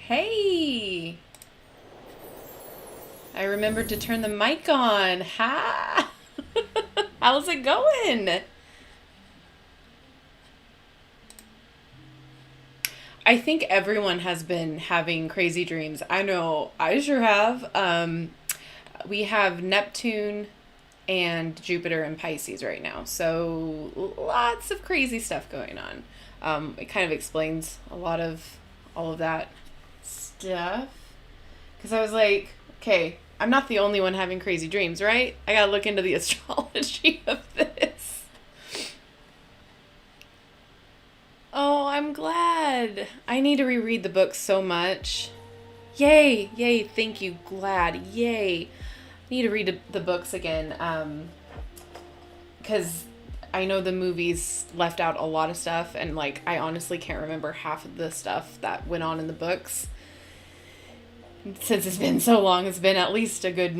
Hey! I remembered to turn the mic on. Ha! How's it going? I think everyone has been having crazy dreams. I know I sure have. We have Neptune and Jupiter in Pisces right now. So lots of crazy stuff going on. It kind of explains a lot of all of that stuff. Because I was like, okay, I'm not the only one having crazy dreams, right? I gotta look into the astrology of this. Oh, I'm glad. I need to reread the book so much. Yay, yay, thank you, glad, yay. Need to read the books again, because I know the movies left out a lot of stuff, and like I honestly can't remember half of the stuff that went on in the books. Since it's been so long, it's been at least a good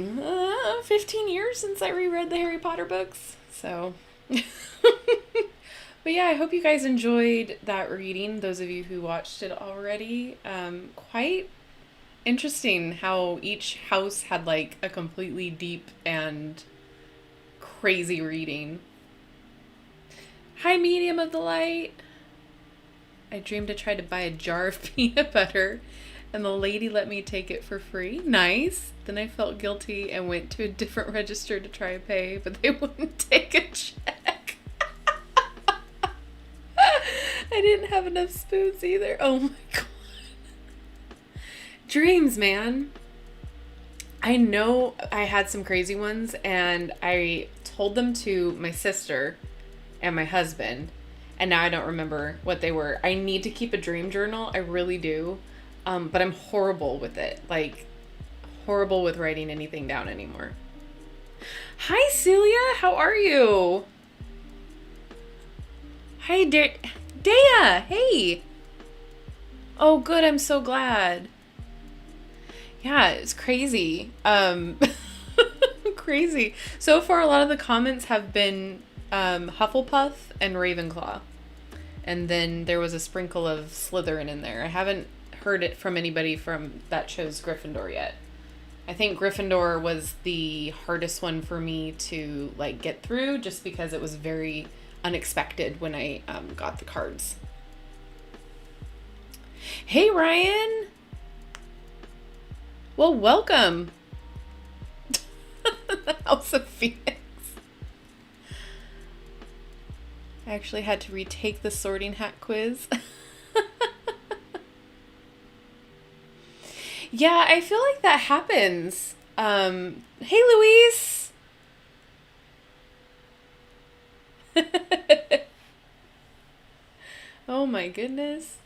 15 years since I reread the Harry Potter books. So, but yeah, I hope you guys enjoyed that reading. Those of you who watched it already, quite interesting how each house had like a completely deep and crazy reading. Hi, medium of the light. I dreamed I tried to buy a jar of peanut butter and the lady let me take it for free. Nice. Then I felt guilty and went to a different register to try to pay, but they wouldn't take a check. I didn't have enough spoons either. Oh my god. Dreams, man. I know I had some crazy ones, and I told them to my sister and my husband, and now I don't remember what they were. I need to keep a dream journal. I really do. But I'm horrible with it. Like, horrible with writing anything down anymore. Hi, Celia. How are you? Hi, Dea. Hey. Oh, good. I'm so glad. Yeah, it's crazy. Crazy. So far, a lot of the comments have been Hufflepuff and Ravenclaw. And then there was a sprinkle of Slytherin in there. I haven't heard it from anybody from that chose Gryffindor yet. I think Gryffindor was the hardest one for me to like get through, just because it was very unexpected when I got the cards. Hey, Ryan. Well, welcome. The House of Phoenix. I actually had to retake the sorting hat quiz. Yeah, I feel like that happens. Hey, Luis. Oh my goodness.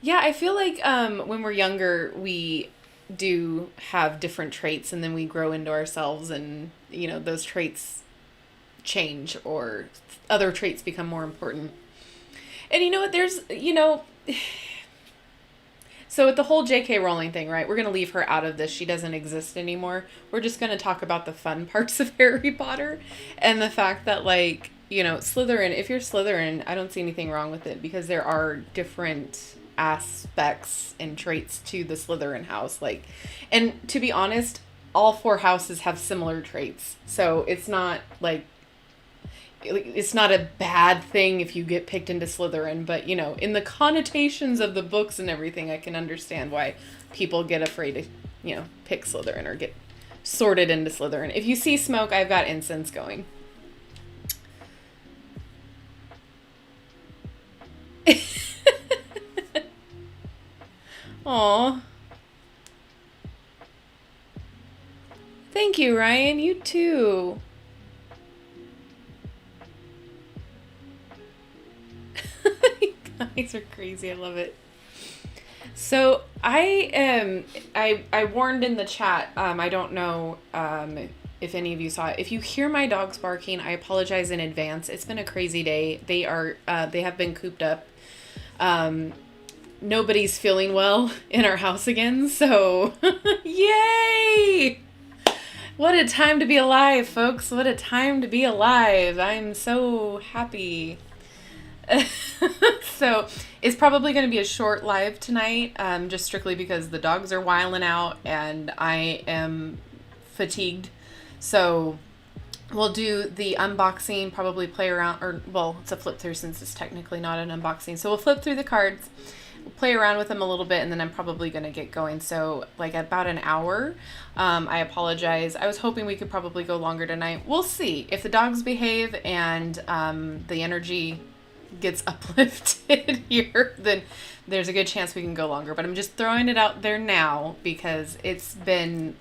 Yeah, I feel like when we're younger, we do have different traits, and then we grow into ourselves, and you know, those traits change, or other traits become more important. And you know what, there's, you know, so with the whole J.K. Rowling thing, right, we're going to leave her out of this. She doesn't exist anymore. We're just going to talk about the fun parts of Harry Potter, and the fact that, like, you know, Slytherin, if you're Slytherin, I don't see anything wrong with it, because there are different aspects and traits to the Slytherin house. Like, and to be honest, all four houses have similar traits. So it's not like, it's not a bad thing if you get picked into Slytherin, but you know, in the connotations of the books and everything, I can understand why people get afraid to, you know, pick Slytherin or get sorted into Slytherin. If you see smoke, I've got incense going. Aw. Thank you, Ryan. You too. You guys are crazy. I love it. So I warned in the chat. I don't know if any of you saw it. If you hear my dogs barking, I apologize in advance. It's been a crazy day. They have been cooped up. Nobody's feeling well in our house again, so yay! What a time to be alive, folks. What a time to be alive. I'm so happy. So it's probably going to be a short live tonight, just strictly because the dogs are whiling out and I am fatigued. So we'll do the unboxing, probably play around, or well, it's a flip through since it's technically not an unboxing. So we'll flip through the cards, play around with them a little bit, and then I'm probably going to get going. So like about an hour. I apologize. I was hoping we could probably go longer tonight. We'll see. If the dogs behave and the energy gets uplifted here, then there's a good chance we can go longer. But I'm just throwing it out there now because it's been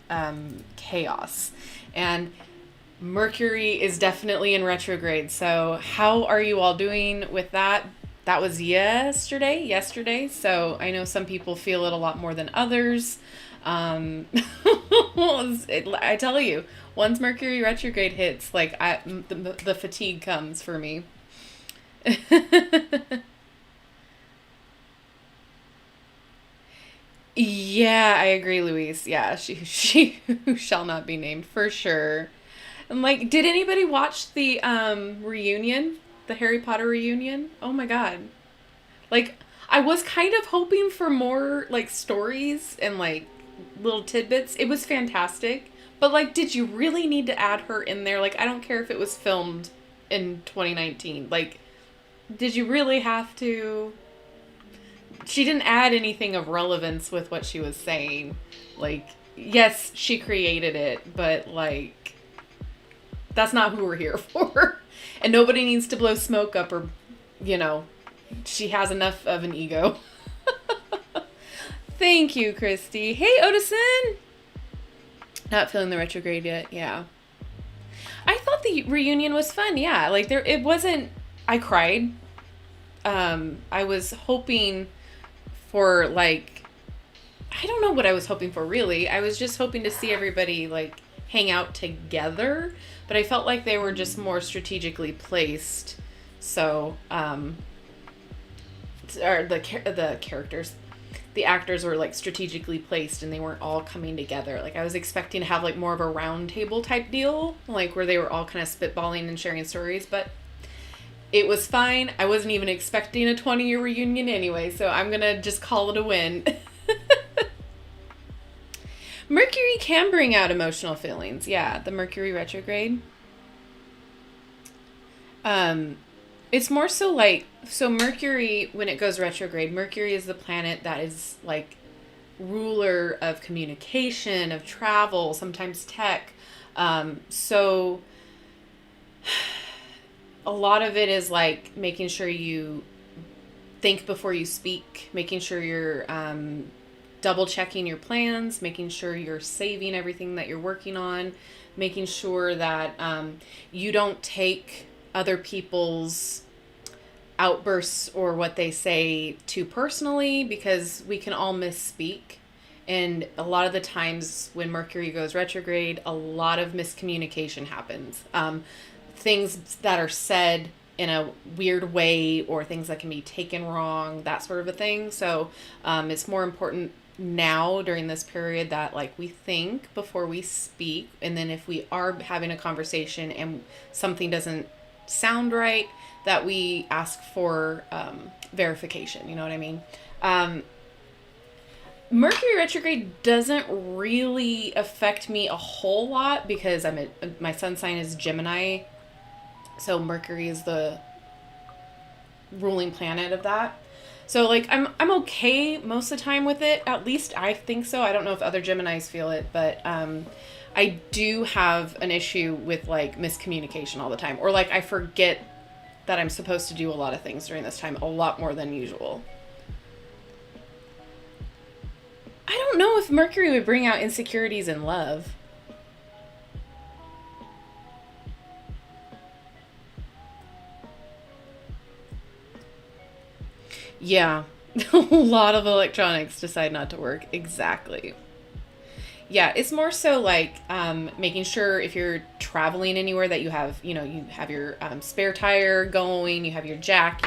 chaos. And Mercury is definitely in retrograde. So how are you all doing with that? That was yesterday. So I know some people feel it a lot more than others. I tell you, once Mercury retrograde hits, like the fatigue comes for me. Yeah, I agree, Louise. Yeah, she who shall not be named for sure. And like, did anybody watch the reunion, the Harry Potter reunion? Oh my God. Like, I was kind of hoping for more like stories and like little tidbits. It was fantastic. But like, did you really need to add her in there? Like, I don't care if it was filmed in 2019. Like, did you really have to? She didn't add anything of relevance with what she was saying. Like, yes, she created it, but like, that's not who we're here for. And nobody needs to blow smoke up her, she has enough of an ego. Thank you, Christy. Hey, Odison! Not feeling the retrograde yet, yeah. I thought the reunion was fun, yeah. Like, it wasn't, I cried. I was hoping for, like, I don't know what I was hoping for, really. I was just hoping to see everybody, like, hang out together. But I felt like they were just more strategically placed. So, or the characters, the actors were like strategically placed and they weren't all coming together. Like I was expecting to have like more of a round table type deal, like where they were all kind of spitballing and sharing stories, but it was fine. I wasn't even expecting a 20-year reunion anyway, so I'm going to just call it a win. Mercury can bring out emotional feelings. Yeah, the Mercury retrograde. It's more so like, so Mercury, when it goes retrograde, Mercury is the planet that is like ruler of communication, of travel, sometimes tech. So a lot of it is like making sure you think before you speak, making sure you're double checking your plans, making sure you're saving everything that you're working on, making sure that you don't take other people's outbursts or what they say too personally, because we can all misspeak. And a lot of the times when Mercury goes retrograde, a lot of miscommunication happens. Things that are said in a weird way or things that can be taken wrong, that sort of a thing. So it's more important now during this period that like we think before we speak. And then if we are having a conversation and something doesn't sound right, that we ask for verification. You know what I mean? Mercury retrograde doesn't really affect me a whole lot because my sun sign is Gemini. So Mercury is the ruling planet of that. So like I'm okay most of the time with it. At least I think so. I don't know if other Geminis feel it, but I do have an issue with like miscommunication all the time, or like I forget that I'm supposed to do a lot of things during this time, a lot more than usual. I don't know if Mercury would bring out insecurities in love. Yeah, a lot of electronics decide not to work. Exactly. Yeah, it's more so like making sure if you're traveling anywhere that you have your spare tire going, you have your jack,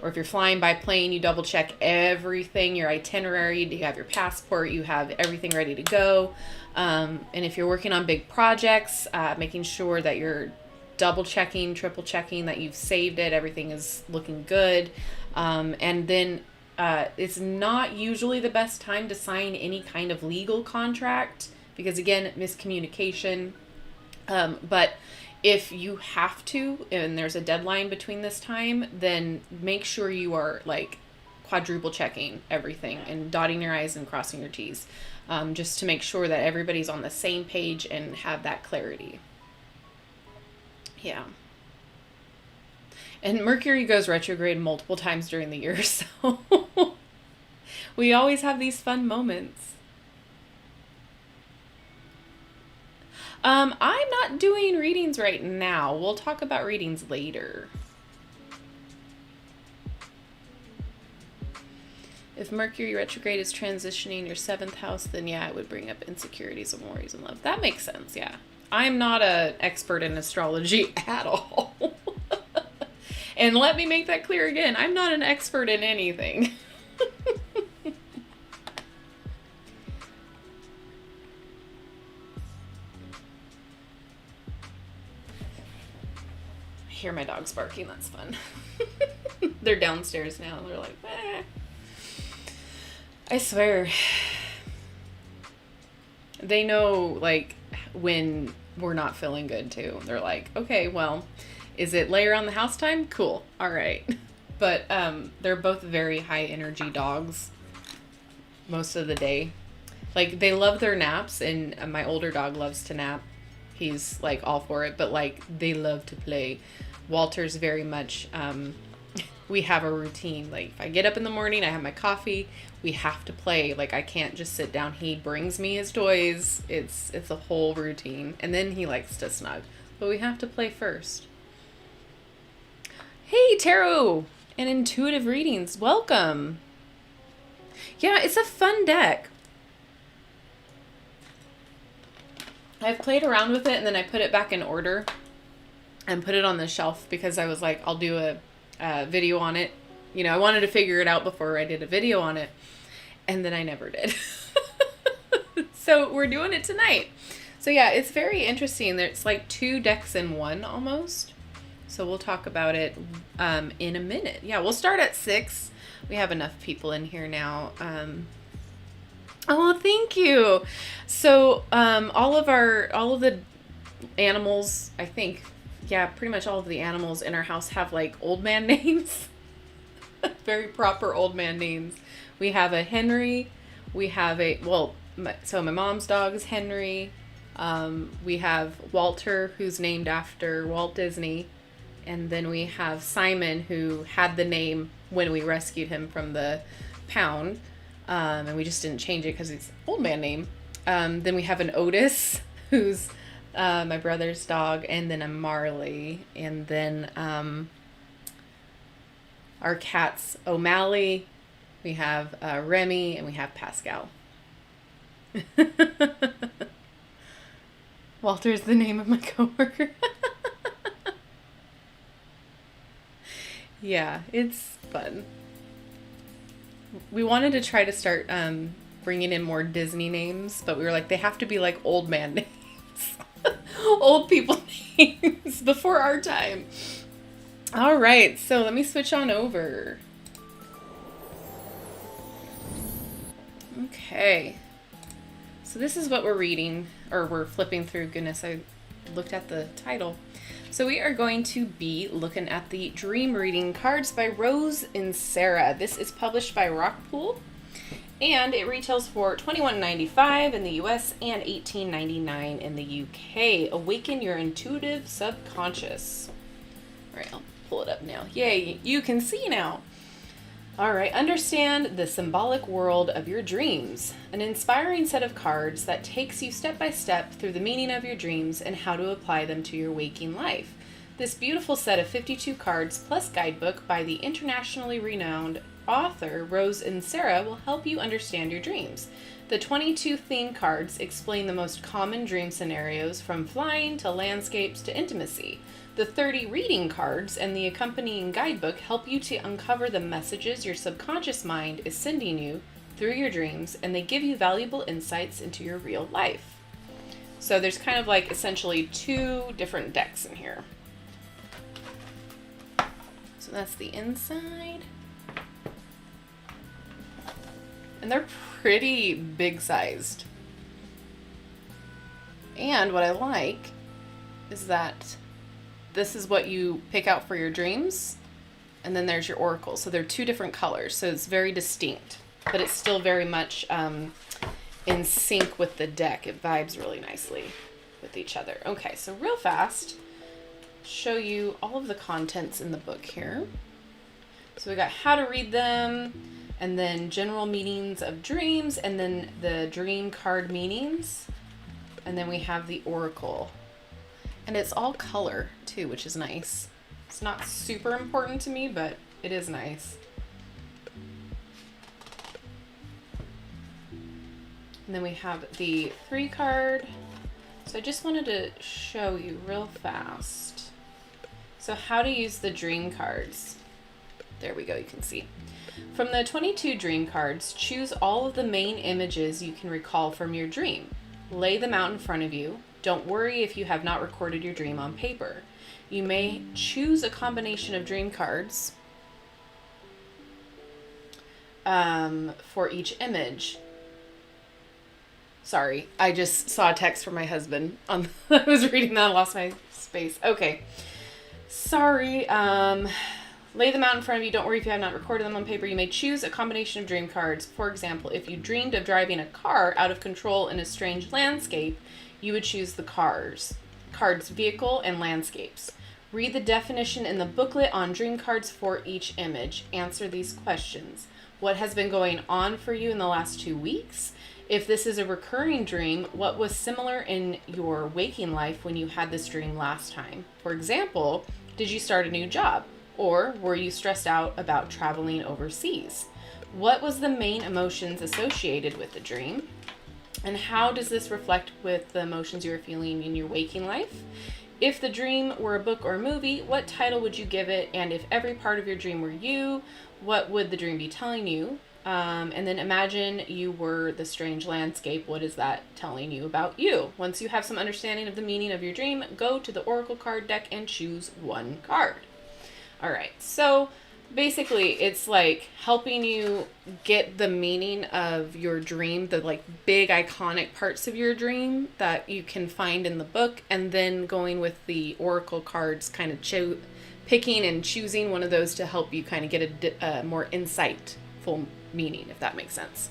or if you're flying by plane, you double check everything, your itinerary, you have your passport, you have everything ready to go. And if you're working on big projects, making sure that you're double checking, triple checking that you've saved it, everything is looking good. And then it's not usually the best time to sign any kind of legal contract because, again, miscommunication. But if you have to, and there's a deadline between this time, then make sure you are like quadruple checking everything and dotting your I's and crossing your T's, just to make sure that everybody's on the same page and have that clarity. Yeah. And Mercury goes retrograde multiple times during the year, so we always have these fun moments. I'm not doing readings right now. We'll talk about readings later. If Mercury retrograde is transitioning your 7th house, then yeah, it would bring up insecurities and worries and love. That makes sense, yeah. I'm not an expert in astrology at all. And let me make that clear again. I'm not an expert in anything. I hear my dogs barking. That's fun. They're downstairs now. They're like, eh. I swear. They know, like, when we're not feeling good, too. They're like, okay, well, is it lay around the house time? Cool. All right. But they're both very high energy dogs most of the day. Like, they love their naps, and my older dog loves to nap. He's, like, all for it. But, like, they love to play. Walter's very much, we have a routine. Like, if I get up in the morning, I have my coffee, we have to play. Like, I can't just sit down. He brings me his toys. It's a whole routine. And then he likes to snug. But we have to play first. Hey, Tarot and Intuitive Readings. Welcome. Yeah, it's a fun deck. I've played around with it, and then I put it back in order and put it on the shelf because I was like, I'll do a video on it. You know, I wanted to figure it out before I did a video on it, and then I never did. So we're doing it tonight. So yeah, it's very interesting. There's like 2 decks in one almost. So we'll talk about it in a minute. Yeah, we'll start at 6. We have enough people in here now. Oh, thank you. So all of the animals, I think, yeah, pretty much all of the animals in our house have like old man names. Very proper old man names. We have a Henry. We have so my mom's dog is Henry. We have Walter, who's named after Walt Disney. And then we have Simon, who had the name when we rescued him from the pound. And we just didn't change it because it's an old man name. Then we have an Otis, who's my brother's dog, and then a Marley. And then our cats, O'Malley, we have Remy, and we have Pascal. Walter's the name of my coworker. Yeah, it's fun. We wanted to try to start bringing in more Disney names, but we were like, they have to be like old man names. Old people names before our time. All right, so let me switch on over. Okay. So this is what we're reading, or we're flipping through. Goodness, I looked at the title. So we are going to be looking at the Dream Reading cards by Rose Inserra. This is published by Rockpool, and it retails for $21.95 in the US and $18.99 in the UK. Awaken your intuitive subconscious. All right, I'll pull it up now. Yay, you can see now. All right, understand the symbolic world of your dreams. An inspiring set of cards that takes you step by step through the meaning of your dreams and how to apply them to your waking life. This beautiful set of 52 cards plus guidebook by the internationally renowned author Rose Inserra will help you understand your dreams. The 22 theme cards explain the most common dream scenarios from flying to landscapes to intimacy. The 30 reading cards and the accompanying guidebook help you to uncover the messages your subconscious mind is sending you through your dreams, and they give you valuable insights into your real life. So there's kind of like essentially 2 different decks in here. So that's the inside. And they're pretty big sized. And what I like is that this is what you pick out for your dreams. And then there's your oracle. So they're two different colors. So it's very distinct, but it's still very much in sync with the deck. It vibes really nicely with each other. Okay, so real fast, show you all of the contents in the book here. So we got how to read them, and then general meanings of dreams, and then the dream card meanings. And then we have the oracle. And it's all color too, which is nice. It's not super important to me, but it is nice. And then we have the 3 card. So I just wanted to show you real fast. So how to use the dream cards. There we go, you can see. From the 22 dream cards, choose all of the main images you can recall from your dream. Lay them out in front of you. Don't worry if you have not recorded your dream on paper. You may choose a combination of dream cards for each image. Sorry, I just saw a text from my husband. I was reading that and lost my space. Okay. Sorry. Lay them out in front of you. Don't worry if you have not recorded them on paper. You may choose a combination of dream cards. For example, if you dreamed of driving a car out of control in a strange landscape, you would choose the cards, vehicle, and landscapes. Read the definition in the booklet on dream cards for each image. Answer these questions. What has been going on for you in the last 2 weeks? If this is a recurring dream, what was similar in your waking life when you had this dream last time? For example, did you start a new job? Or were you stressed out about traveling overseas? What was the main emotions associated with the dream? And how does this reflect with the emotions you are feeling in your waking life? If the dream were a book or a movie, what title would you give it? And if every part of your dream were you, what would the dream be telling you? And then imagine you were the strange landscape. What is that telling you about you? Once you have some understanding of the meaning of your dream, go to the oracle card deck and choose one card. All right, so basically it's like helping you get the meaning of your dream, the like big iconic parts of your dream that you can find in the book, and then going with the oracle cards, kind of picking and choosing one of those to help you kind of get a more insightful meaning, if that makes sense.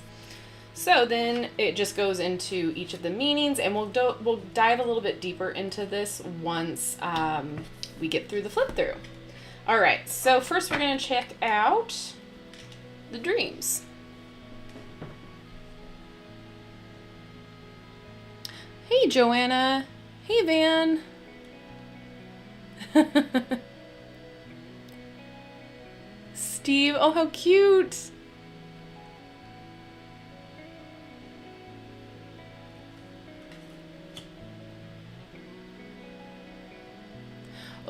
So then it just goes into each of the meanings, and we'll dive a little bit deeper into this once we get through the flip through. All right, so first we're going to check out the dreams. Hey, Joanna. Hey, Van. Steve, oh, how cute.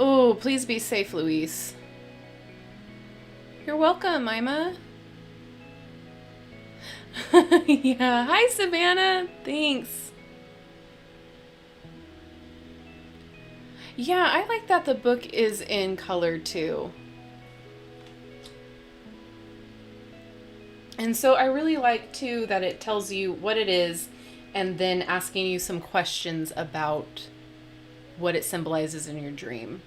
Oh, please be safe, Luis. You're welcome, Ima. Yeah. Hi, Savannah. Thanks. Yeah, I like that the book is in color too. And so I really like too that it tells you what it is and then asking you some questions about what it symbolizes in your dream.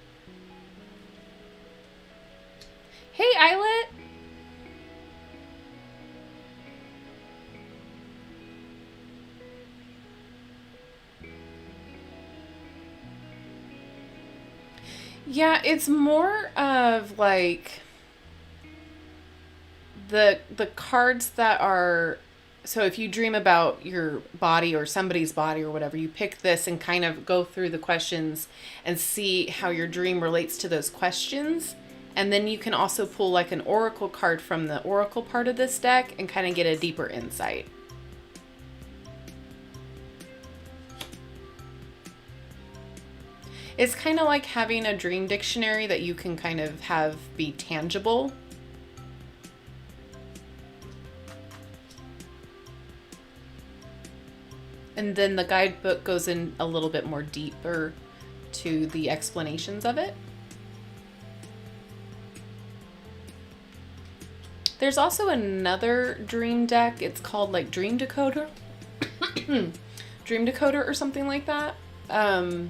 Hey, Islet. Yeah, it's more of like the cards that are, so if you dream about your body or somebody's body or whatever, you pick this and kind of go through the questions and see how your dream relates to those questions. And then you can also pull like an oracle card from the oracle part of this deck and kind of get a deeper insight. It's kind of like having a dream dictionary that you can kind of have be tangible. And then the guidebook goes in a little bit more deeper to the explanations of it. There's also another dream deck. It's called like Dream Decoder. Dream Decoder or something like that. And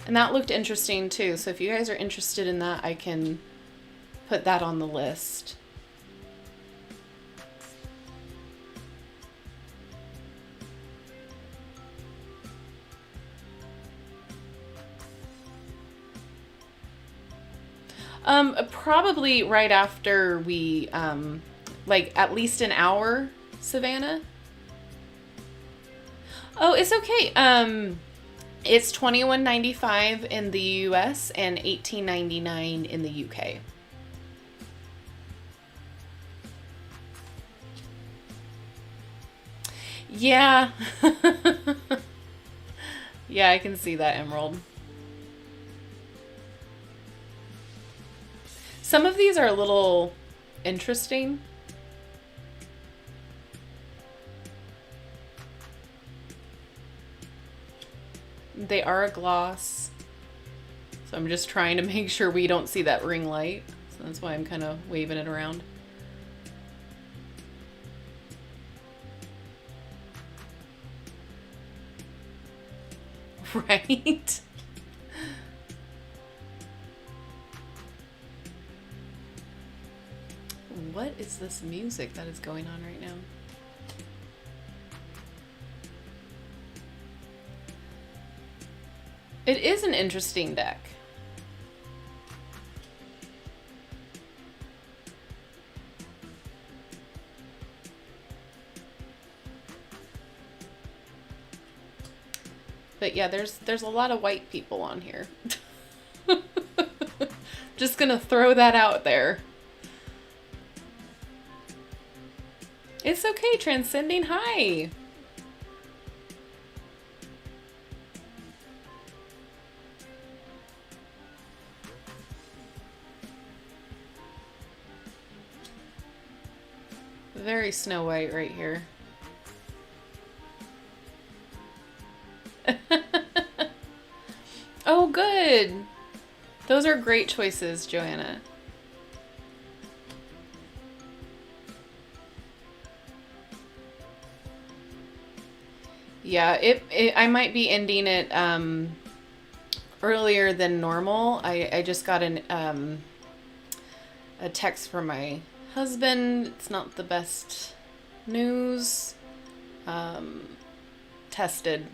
that looked interesting too. So if you guys are interested in that, I can put that on the list. Probably right after we, like at least an hour, Savannah. Oh, it's okay. It's $21.95 in the US and $18.99 in the UK. Yeah. Yeah, I can see that, Emerald. Some of these are a little interesting. They are a gloss. So I'm just trying to make sure we don't see that ring light. So that's why I'm kind of waving it around. Right? What is this music that is going on right now? It is an interesting deck. But yeah, there's a lot of white people on here. Just gonna throw that out there. It's okay, Transcending. Hi. Very Snow White right here. Oh, good. Those are great choices, Joanna. Yeah, I might be ending it earlier than normal. I just got a text from my husband. It's not the best news. Tested.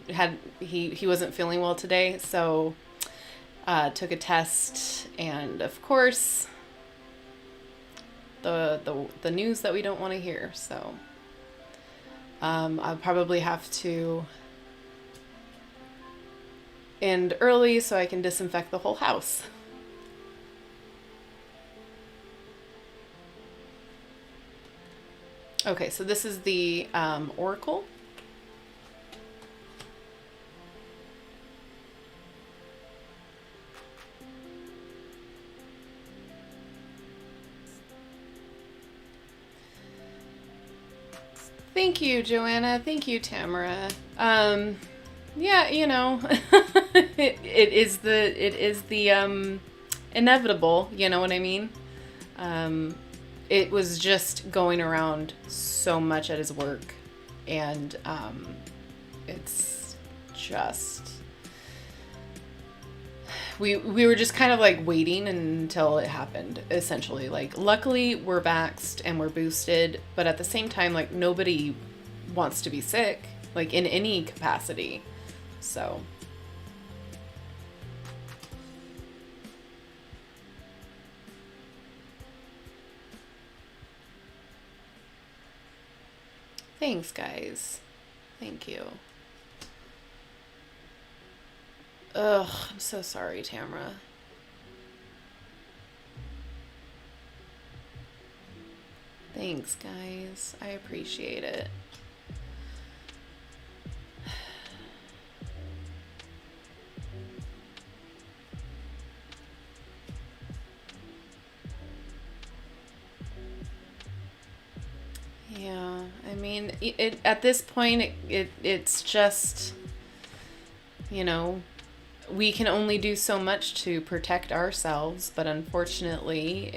He wasn't feeling well today, so took a test, and of course the news that we don't want to hear. So I'll probably have to end early so I can disinfect the whole house. Okay, so this is the Oracle. Thank you, Joanna. Thank you, Tamara. Yeah, you know, it is the inevitable, you know what I mean? It was just going around so much at his work, and it's just we were just kind of like waiting until it happened, essentially. Like, luckily we're vaxxed and we're boosted, but at the same time, like, nobody wants to be sick, like, in any capacity. So thanks, guys. Thank you. Ugh, I'm so sorry, Tamara. Thanks, guys. I appreciate it. Yeah, I mean, at this point, it's just, you know, we can only do so much to protect ourselves, but unfortunately,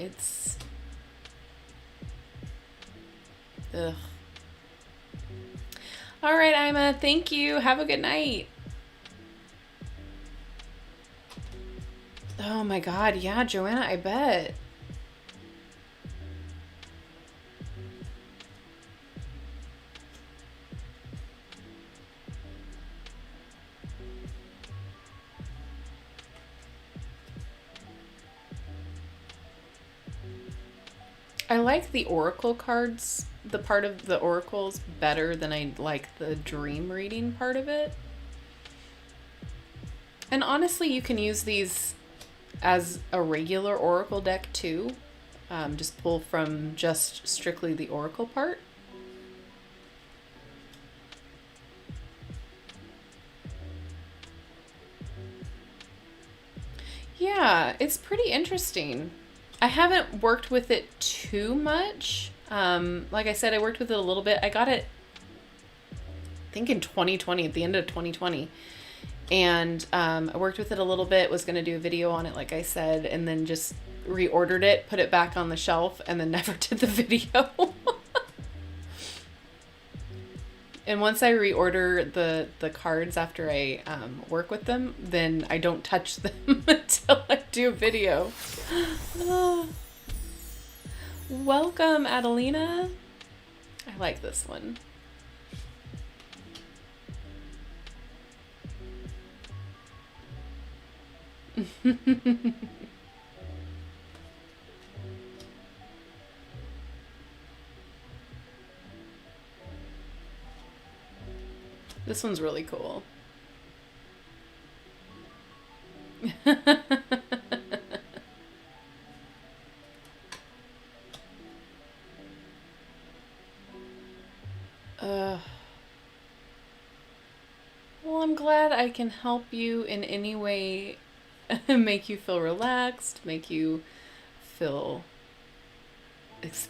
Ugh. All right, Ima, thank you. Have a good night. Oh my God, yeah, Joanna, I bet. I like the oracle cards, the part of the oracles, better than I like the dream reading part of it. And honestly, you can use these as a regular oracle deck too. Just pull from just strictly the oracle part. Yeah, it's pretty interesting. I haven't worked with it too much. Like I said, I worked with it a little bit. I got it, I think in 2020, at the end of 2020. And I worked with it a little bit, was going to do a video on it, like I said, and then just reordered it, put it back on the shelf, and then never did the video. And once I reorder the cards after I work with them, then I don't touch them until I do a video. Welcome, Adelina. I like this one. This one's really cool. Well, I'm glad I can help you in any way, make you feel relaxed, make you feel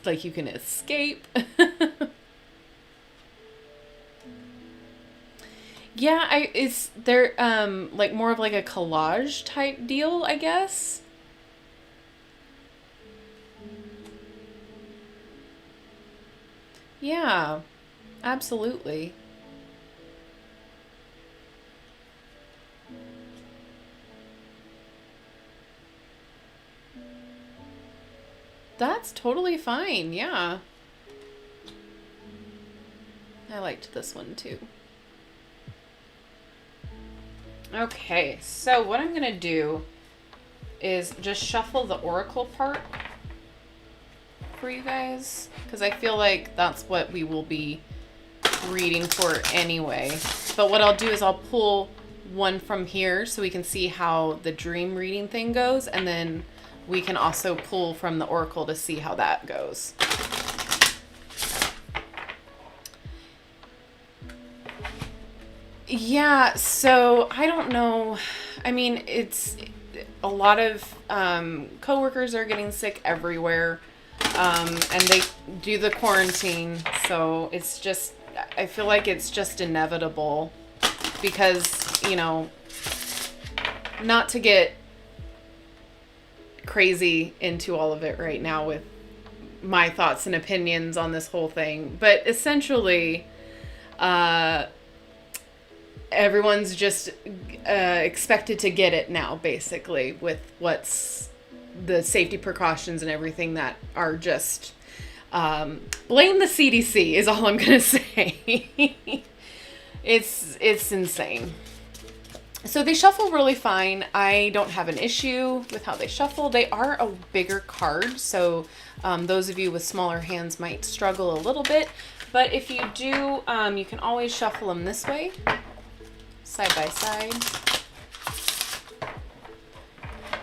like you can escape. Yeah, they're like more of like a collage type deal, I guess. Yeah, absolutely. That's totally fine, yeah. I liked this one too. Okay, so what I'm gonna do is just shuffle the oracle part for you guys, because I feel like that's what we will be reading for anyway. But what I'll do is I'll pull one from here so we can see how the dream reading thing goes, and then we can also pull from the oracle to see how that goes. Yeah, so I don't know. I mean, it's a lot of coworkers are getting sick everywhere, and they do the quarantine, so it's just, I feel like it's just inevitable because, you know, not to get crazy into all of it right now with my thoughts and opinions on this whole thing, but essentially, everyone's just expected to get it now, basically, with what's the safety precautions and everything that are just blame the CDC is all I'm gonna say. It's insane. So they shuffle really fine. I don't have an issue with how they shuffle. They are a bigger card, so those of you with smaller hands might struggle a little bit. But if you do, you can always shuffle them this way, side by side.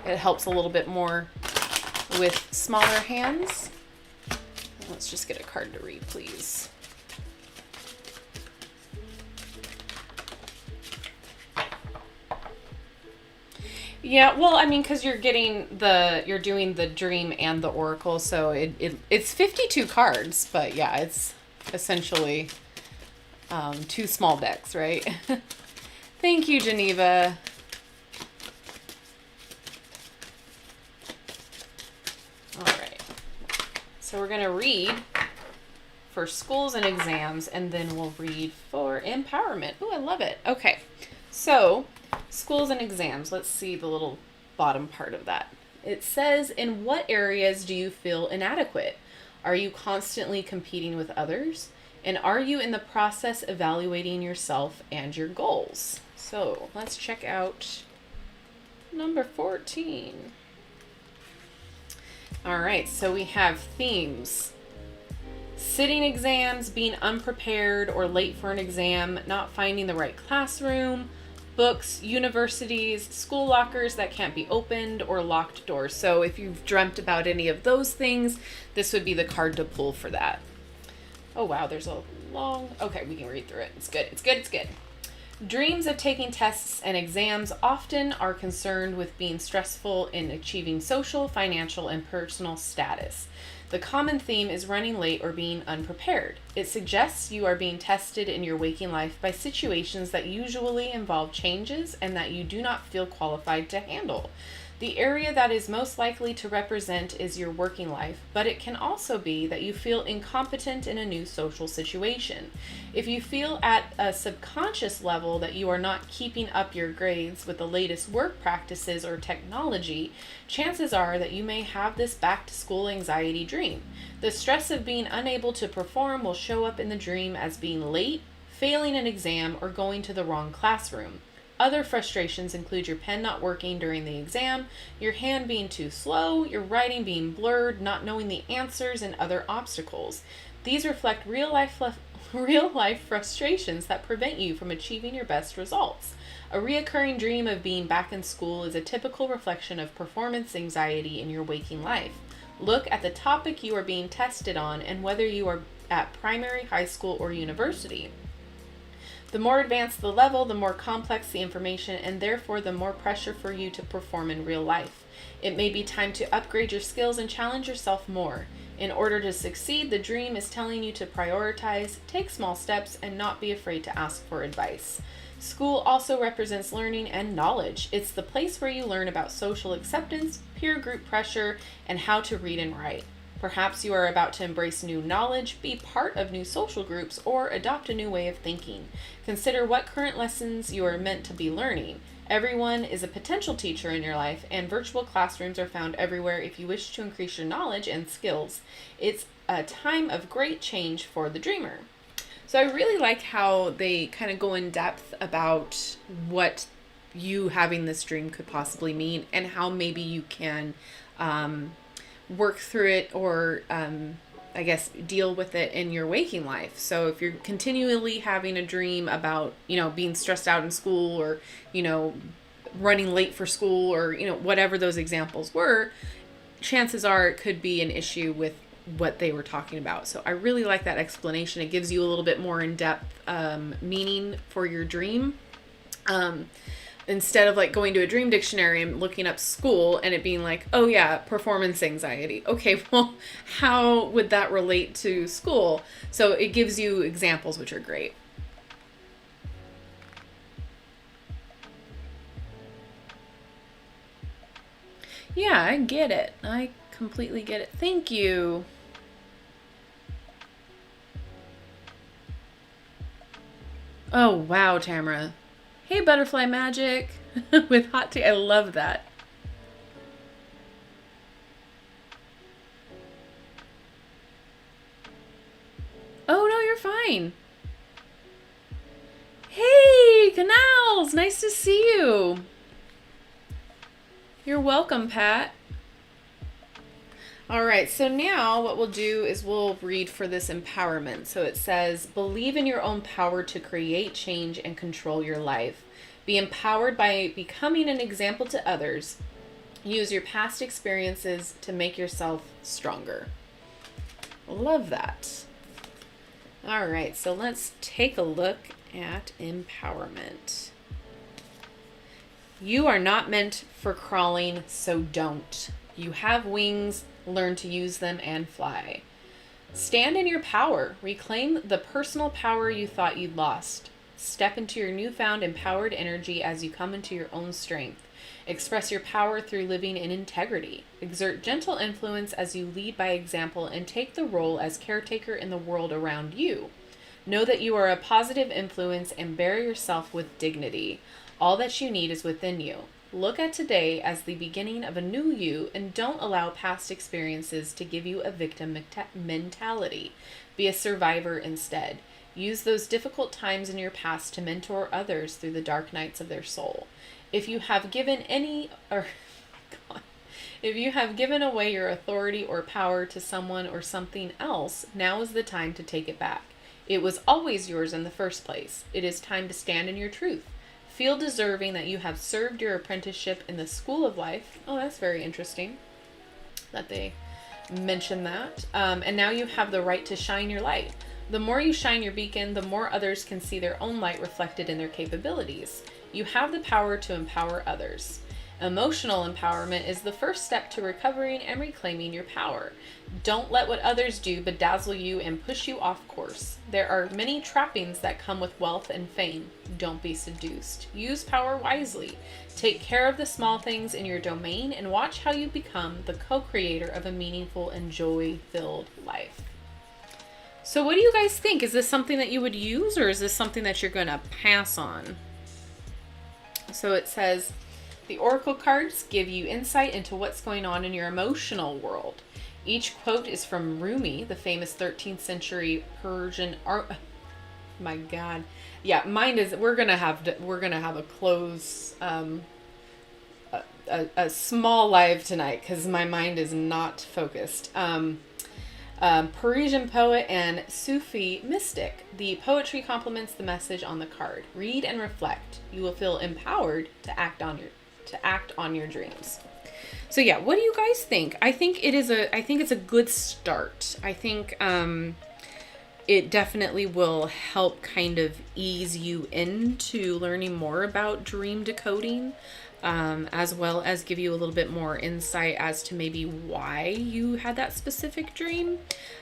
It helps a little bit more with smaller hands. Let's just get a card to read, please. Yeah, well, I mean, because you're doing the dream and the oracle, so it's 52 cards, but yeah, it's essentially 2 small decks, right? Thank you, Geneva. All right, so we're gonna read for schools and exams, and then we'll read for empowerment. Oh, I love it. Okay, so schools and exams. Let's see the little bottom part of that. It says, in what areas do you feel inadequate? Are you constantly competing with others? And are you in the process evaluating yourself and your goals? So let's check out number 14. All right, so we have themes. Sitting exams, being unprepared or late for an exam, not finding the right classroom, books, universities, school lockers that can't be opened, or locked doors. So if you've dreamt about any of those things, this would be the card to pull for that. Oh wow, there's a long... Okay, we can read through it. It's good, it's good, it's good. Dreams of taking tests and exams often are concerned with being stressful in achieving social, financial, and personal status. The common theme is running late or being unprepared. It suggests you are being tested in your waking life by situations that usually involve changes and that you do not feel qualified to handle. The area that is most likely to represent is your working life, but it can also be that you feel incompetent in a new social situation. If you feel at a subconscious level that you are not keeping up your grades with the latest work practices or technology, chances are that you may have this back-to-school anxiety dream. The stress of being unable to perform will show up in the dream as being late, failing an exam, or going to the wrong classroom. Other frustrations include your pen not working during the exam, your hand being too slow, your writing being blurred, not knowing the answers, and other obstacles. These reflect real life frustrations that prevent you from achieving your best results. A reoccurring dream of being back in school is a typical reflection of performance anxiety in your waking life. Look at the topic you are being tested on and whether you are at primary, high school, or university. The more advanced the level, the more complex the information, and therefore the more pressure for you to perform in real life. It may be time to upgrade your skills and challenge yourself more. In order to succeed, the dream is telling you to prioritize, take small steps, and not be afraid to ask for advice. School also represents learning and knowledge. It's the place where you learn about social acceptance, peer group pressure, and how to read and write. Perhaps you are about to embrace new knowledge, be part of new social groups, or adopt a new way of thinking. Consider what current lessons you are meant to be learning. Everyone is a potential teacher in your life, and virtual classrooms are found everywhere if you wish to increase your knowledge and skills. It's a time of great change for the dreamer. So I really like how they kind of go in depth about what you having this dream could possibly mean and how maybe you can work through it or I guess deal with it in your waking life. So if you're continually having a dream about, being stressed out in school or, running late for school or, whatever those examples were, chances are it could be an issue with what they were talking about. So I really like that explanation. It gives you a little bit more in-depth meaning for your dream. Instead of like going to a dream dictionary and looking up school and it being like, oh yeah, performance anxiety. Okay, well, how would that relate to school? So it gives you examples, which are great. Yeah, I get it. I completely get it. Thank you. Oh, wow, Tamara. Hey, Butterfly Magic with hot tea. I love that. Oh, no, you're fine. Hey, Canals. Nice to see you. You're welcome, Pat. All right, so now what we'll do is we'll read for this empowerment. So it says, believe in your own power to create change and control your life. Be empowered by becoming an example to others. Use your past experiences to make yourself stronger. Love that. All right, so let's take a look at empowerment. You are not meant for crawling, so don't. You have wings, learn to use them and fly. Stand in your power. Reclaim the personal power you thought you'd lost. Step into your newfound empowered energy as you come into your own strength. Express your power through living in integrity. Exert gentle influence as you lead by example and take the role as caretaker in the world around you. Know that you are a positive influence and bear yourself with dignity. All that you need is within you. Look at today as the beginning of a new you and don't allow past experiences to give you a victim mentality. Be a survivor instead. Use those difficult times in your past to mentor others through the dark nights of their soul. If you have given away your authority or power to someone or something else, now is the time to take it back. It was always yours in the first place. It is time to stand in your truth. Feel deserving that you have served your apprenticeship in the school of life. Oh, that's very interesting that they mention that. And now you have the right to shine your light. The more you shine your beacon, the more others can see their own light reflected in their capabilities. You have the power to empower others. Emotional empowerment is the first step to recovering and reclaiming your power. Don't let what others do bedazzle you and push you off course. There are many trappings that come with wealth and fame. Don't be seduced. Use power wisely. Take care of the small things in your domain and watch how you become the co-creator of a meaningful and joy-filled life. So what do you guys think? Is this something that you would use, or is this something that you're going to pass on? So it says, the oracle cards give you insight into what's going on in your emotional world. Each quote is from Rumi, the famous 13th century Persian art. My God. Yeah, mine is, we're going to have a close, a small live tonight because my mind is not focused. Parisian poet and Sufi mystic. The poetry complements the message on the card. Read and reflect. You will feel empowered to act on your dreams. So yeah, what do you guys think? I think it's a good start. I think it definitely will help kind of ease you into learning more about dream decoding. As well as give you a little bit more insight as to maybe why you had that specific dream.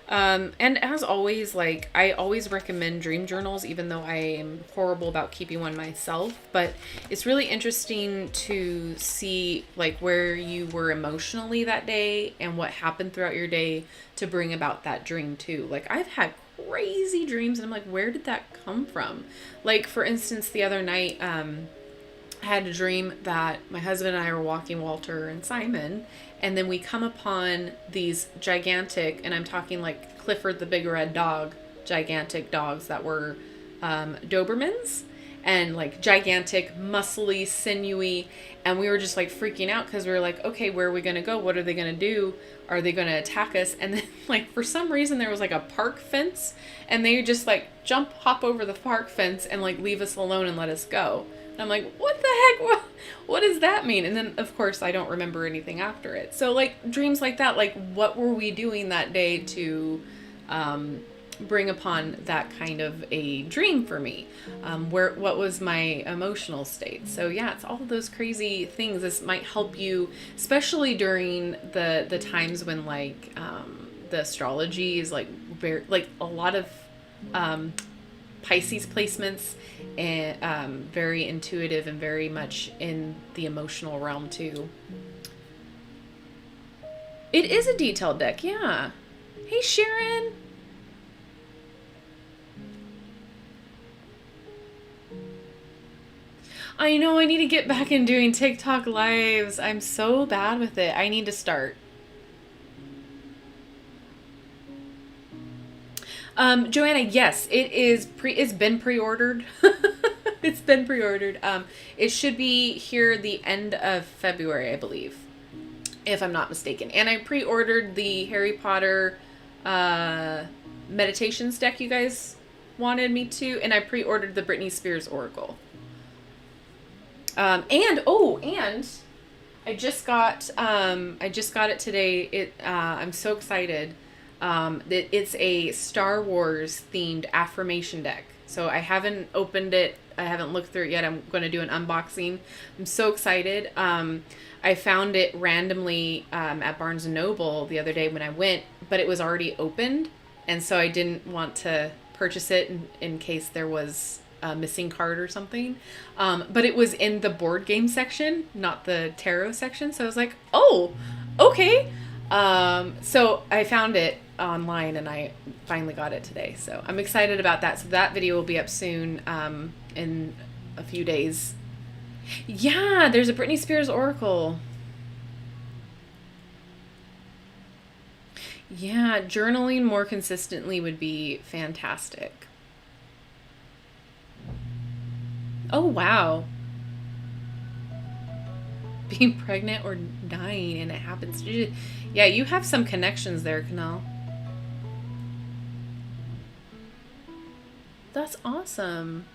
And as always, like, I always recommend dream journals, even though I am horrible about keeping one myself. But it's really interesting to see, like, where you were emotionally that day and what happened throughout your day to bring about that dream, too. Like, I've had crazy dreams, and I'm like, where did that come from? Like, for instance, the other night, I had a dream that my husband and I were walking Walter and Simon, and then we come upon these gigantic, and I'm talking like Clifford the Big Red Dog, gigantic dogs that were Dobermans, and like gigantic, muscly, sinewy, and we were just like freaking out because we were like, okay, where are we going to go? What are they going to do? Are they going to attack us? And then like for some reason there was like a park fence, and they just like hop over the park fence and like leave us alone and let us go. And I'm like, what the heck? What does that mean? And then, of course, I don't remember anything after it. So, like, dreams like that, like, what were we doing that day to bring upon that kind of a dream for me? What was my emotional state? So, yeah, it's all of those crazy things. This might help you, especially during the times when, like, the astrology is, like, very, like, a lot of Pisces placements, and very intuitive and very much in the emotional realm too. It is a detailed deck, yeah. Hey Sharon. I know, I need to get back in doing TikTok lives. I'm so bad with it. I need to start. Joanna, yes, it's been pre-ordered. It's been pre-ordered. It should be here the end of February, I believe, if I'm not mistaken. And I pre-ordered the Harry Potter, meditations deck you guys wanted me to, and I pre-ordered the Britney Spears Oracle. And I just got it today. I'm so excited. It's a Star Wars themed affirmation deck. So I haven't opened it. I haven't looked through it yet. I'm going to do an unboxing. I'm so excited. I found it randomly at Barnes & Noble the other day when I went, but it was already opened. And so I didn't want to purchase it in case there was a missing card or something. But it was in the board game section, not the tarot section. So I was like, oh, okay. So I found it online and I finally got it today. So I'm excited about that. So that video will be up soon, in a few days. Yeah, there's a Britney Spears oracle. Yeah, journaling more consistently would be fantastic. Oh, wow. Being pregnant or dying and it happens. Yeah, you have some connections there, Canal. That's awesome.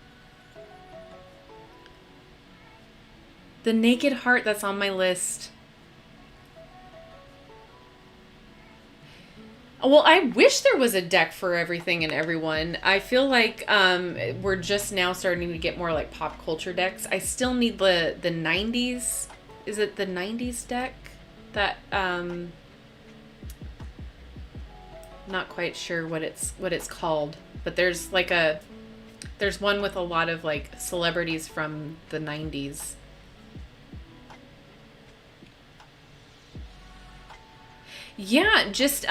The Naked Heart, that's on my list. Well, I wish there was a deck for everything and everyone. I feel like we're just now starting to get more like pop culture decks. I still need the 90s. Is it the 90s deck? That not quite sure what it's called, but there's one with a lot of like celebrities from the 90s. Yeah, just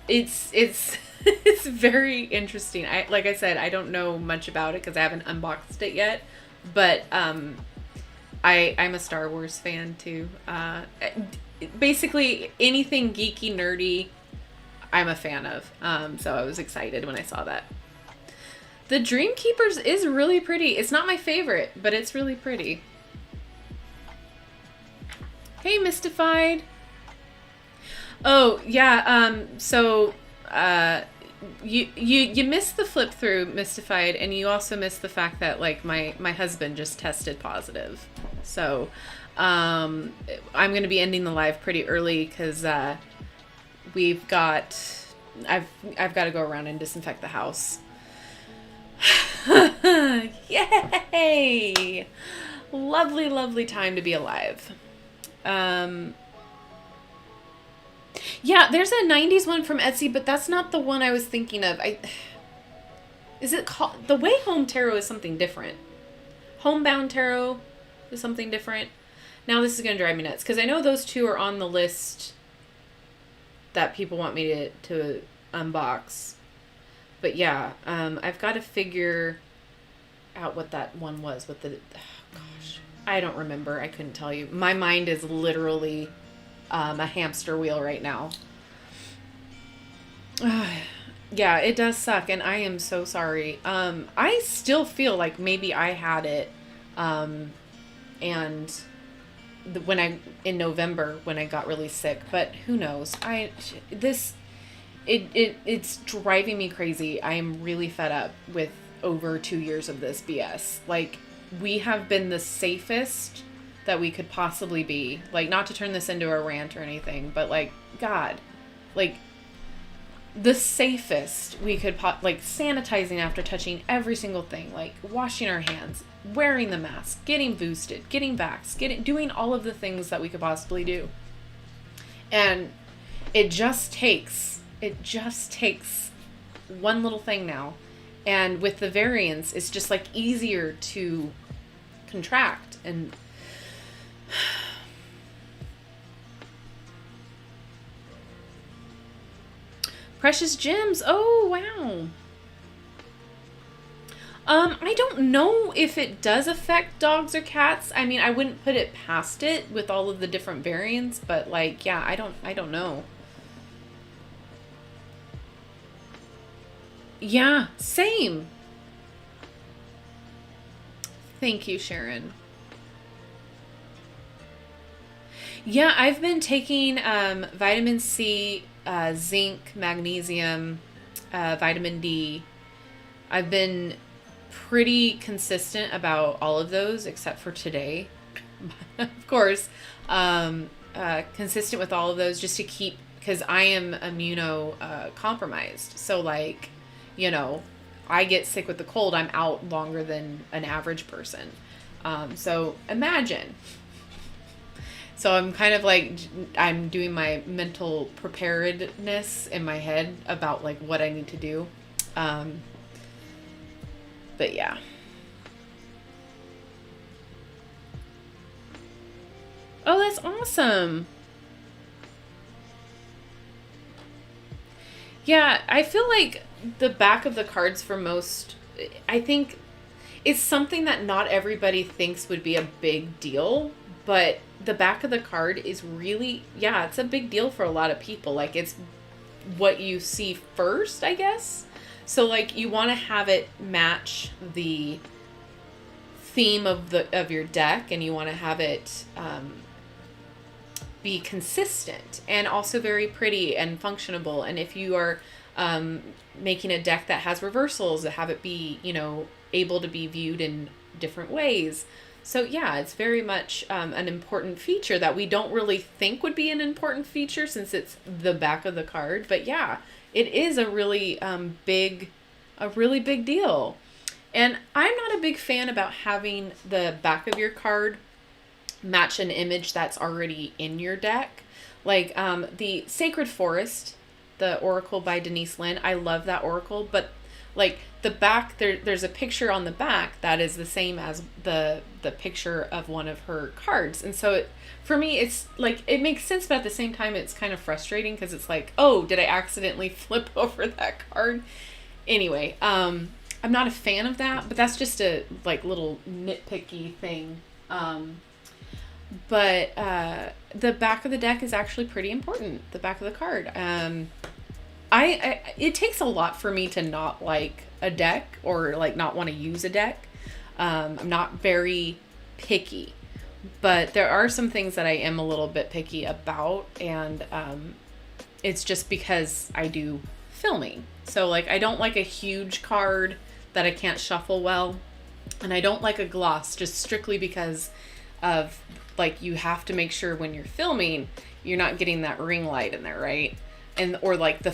it's it's very interesting. Like I said, I don't know much about it because I haven't unboxed it yet, but I'm a Star Wars fan too. Basically anything geeky, nerdy, I'm a fan of. So I was excited when I saw that. The Dream Keepers is really pretty. It's not my favorite, but it's really pretty. Hey, Mystified. Oh, yeah, so, you missed the flip through, Mystified, and you also missed the fact that, like, my husband just tested positive. So, I'm going to be ending the live pretty early because, I've got to go around and disinfect the house. Yay! Lovely, lovely time to be alive. Yeah, there's a 90s one from Etsy, but that's not the one I was thinking of. Is it called... The Way Home Tarot is something different. Homebound Tarot is something different. Now this is going to drive me nuts, because I know those two are on the list that people want me to unbox. But yeah, I've got to figure out what that one was. What the... Oh, gosh. I don't remember. I couldn't tell you. My mind is literally... a hamster wheel right now. Yeah, it does suck, and I am so sorry. I still feel like maybe I had it, and in November when I got really sick, but who knows? It's driving me crazy. I am really fed up with over 2 years of this BS. Like, we have been the safest that we could possibly be. Like, not to turn this into a rant or anything, but like, God, like, the safest we could like, sanitizing after touching every single thing, like washing our hands, wearing the mask, getting boosted, getting vaxxed, doing all of the things that we could possibly do. And it just takes one little thing now. And with the variants, it's just like easier to contract. And Precious Gems. Oh, wow. I don't know if it does affect dogs or cats. I mean, I wouldn't put it past it with all of the different variants, but like, yeah, I don't know. Yeah, same. Thank you, Sharon. Yeah, I've been taking vitamin C, zinc, magnesium, vitamin D. I've been pretty consistent about all of those except for today. Of course, consistent with all of those just to keep, because I am compromised. So like, you know, I get sick with the cold, I'm out longer than an average person. So imagine. So I'm kind of like, I'm doing my mental preparedness in my head about like what I need to do. But yeah. Oh, that's awesome. Yeah, I feel like the back of the cards for most, I think it's something that not everybody thinks would be a big deal, but the back of the card is really, yeah, it's a big deal for a lot of people. Like, it's what you see first, I guess. So, like, you want to have it match the theme of your deck, and you want to have it be consistent and also very pretty and functionable. And if you are making a deck that has reversals, have it be, able to be viewed in different ways. So yeah, it's very much an important feature that we don't really think would be an important feature since it's the back of the card. But yeah, it is a really big deal. And I'm not a big fan about having the back of your card match an image that's already in your deck. Like the Sacred Forest, the Oracle by Denise Linn. I love that Oracle, but like the back, there's a picture on the back that is the same as the picture of one of her cards. And so for me, it's like, it makes sense, but at the same time, it's kind of frustrating because it's like, oh, did I accidentally flip over that card? Anyway, I'm not a fan of that, but that's just a like little nitpicky thing. But the back of the deck is actually pretty important. The back of the card. It takes a lot for me to not like a deck or like not want to use a deck. I'm not very picky, but there are some things that I am a little bit picky about, and it's just because I do filming. So like I don't like a huge card that I can't shuffle well, and I don't like a gloss just strictly because of like you have to make sure when you're filming you're not getting that ring light in there, right? And or like the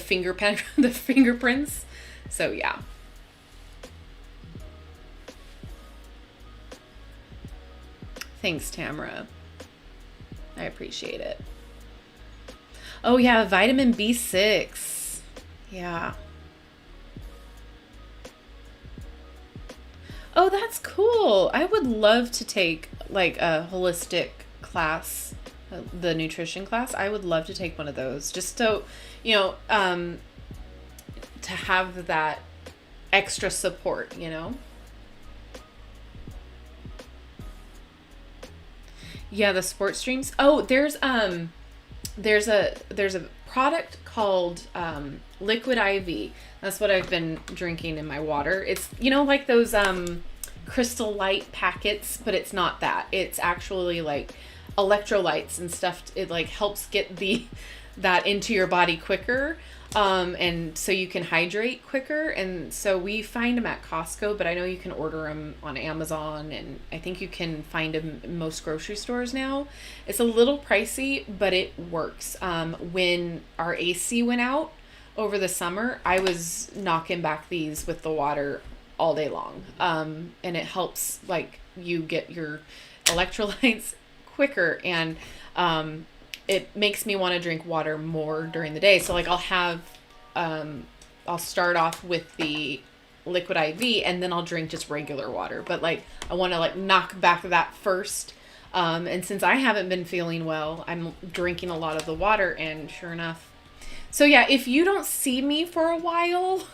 the fingerprints. So yeah. Thanks, Tamara. I appreciate it. Oh yeah, vitamin B6. Yeah. Oh, that's cool. I would love to take like a holistic class, the nutrition class. I would love to take one of those just so, to have that extra support, Yeah, the sports streams. Oh, there's a product called Liquid IV. That's what I've been drinking in my water. It's like those Crystal Light packets, but it's not that. It's actually like electrolytes and stuff. It like helps get that into your body quicker. And so you can hydrate quicker. And so we find them at Costco, but I know you can order them on Amazon, and I think you can find them in most grocery stores now. It's a little pricey, but it works. When our AC went out over the summer, I was knocking back these with the water all day long. And it helps like you get your electrolytes quicker, and it makes me want to drink water more during the day. So like I'll start off with the Liquid IV, and then I'll drink just regular water. But like I want to like knock back that first. And since I haven't been feeling well, I'm drinking a lot of the water, and sure enough. So yeah, if you don't see me for a while,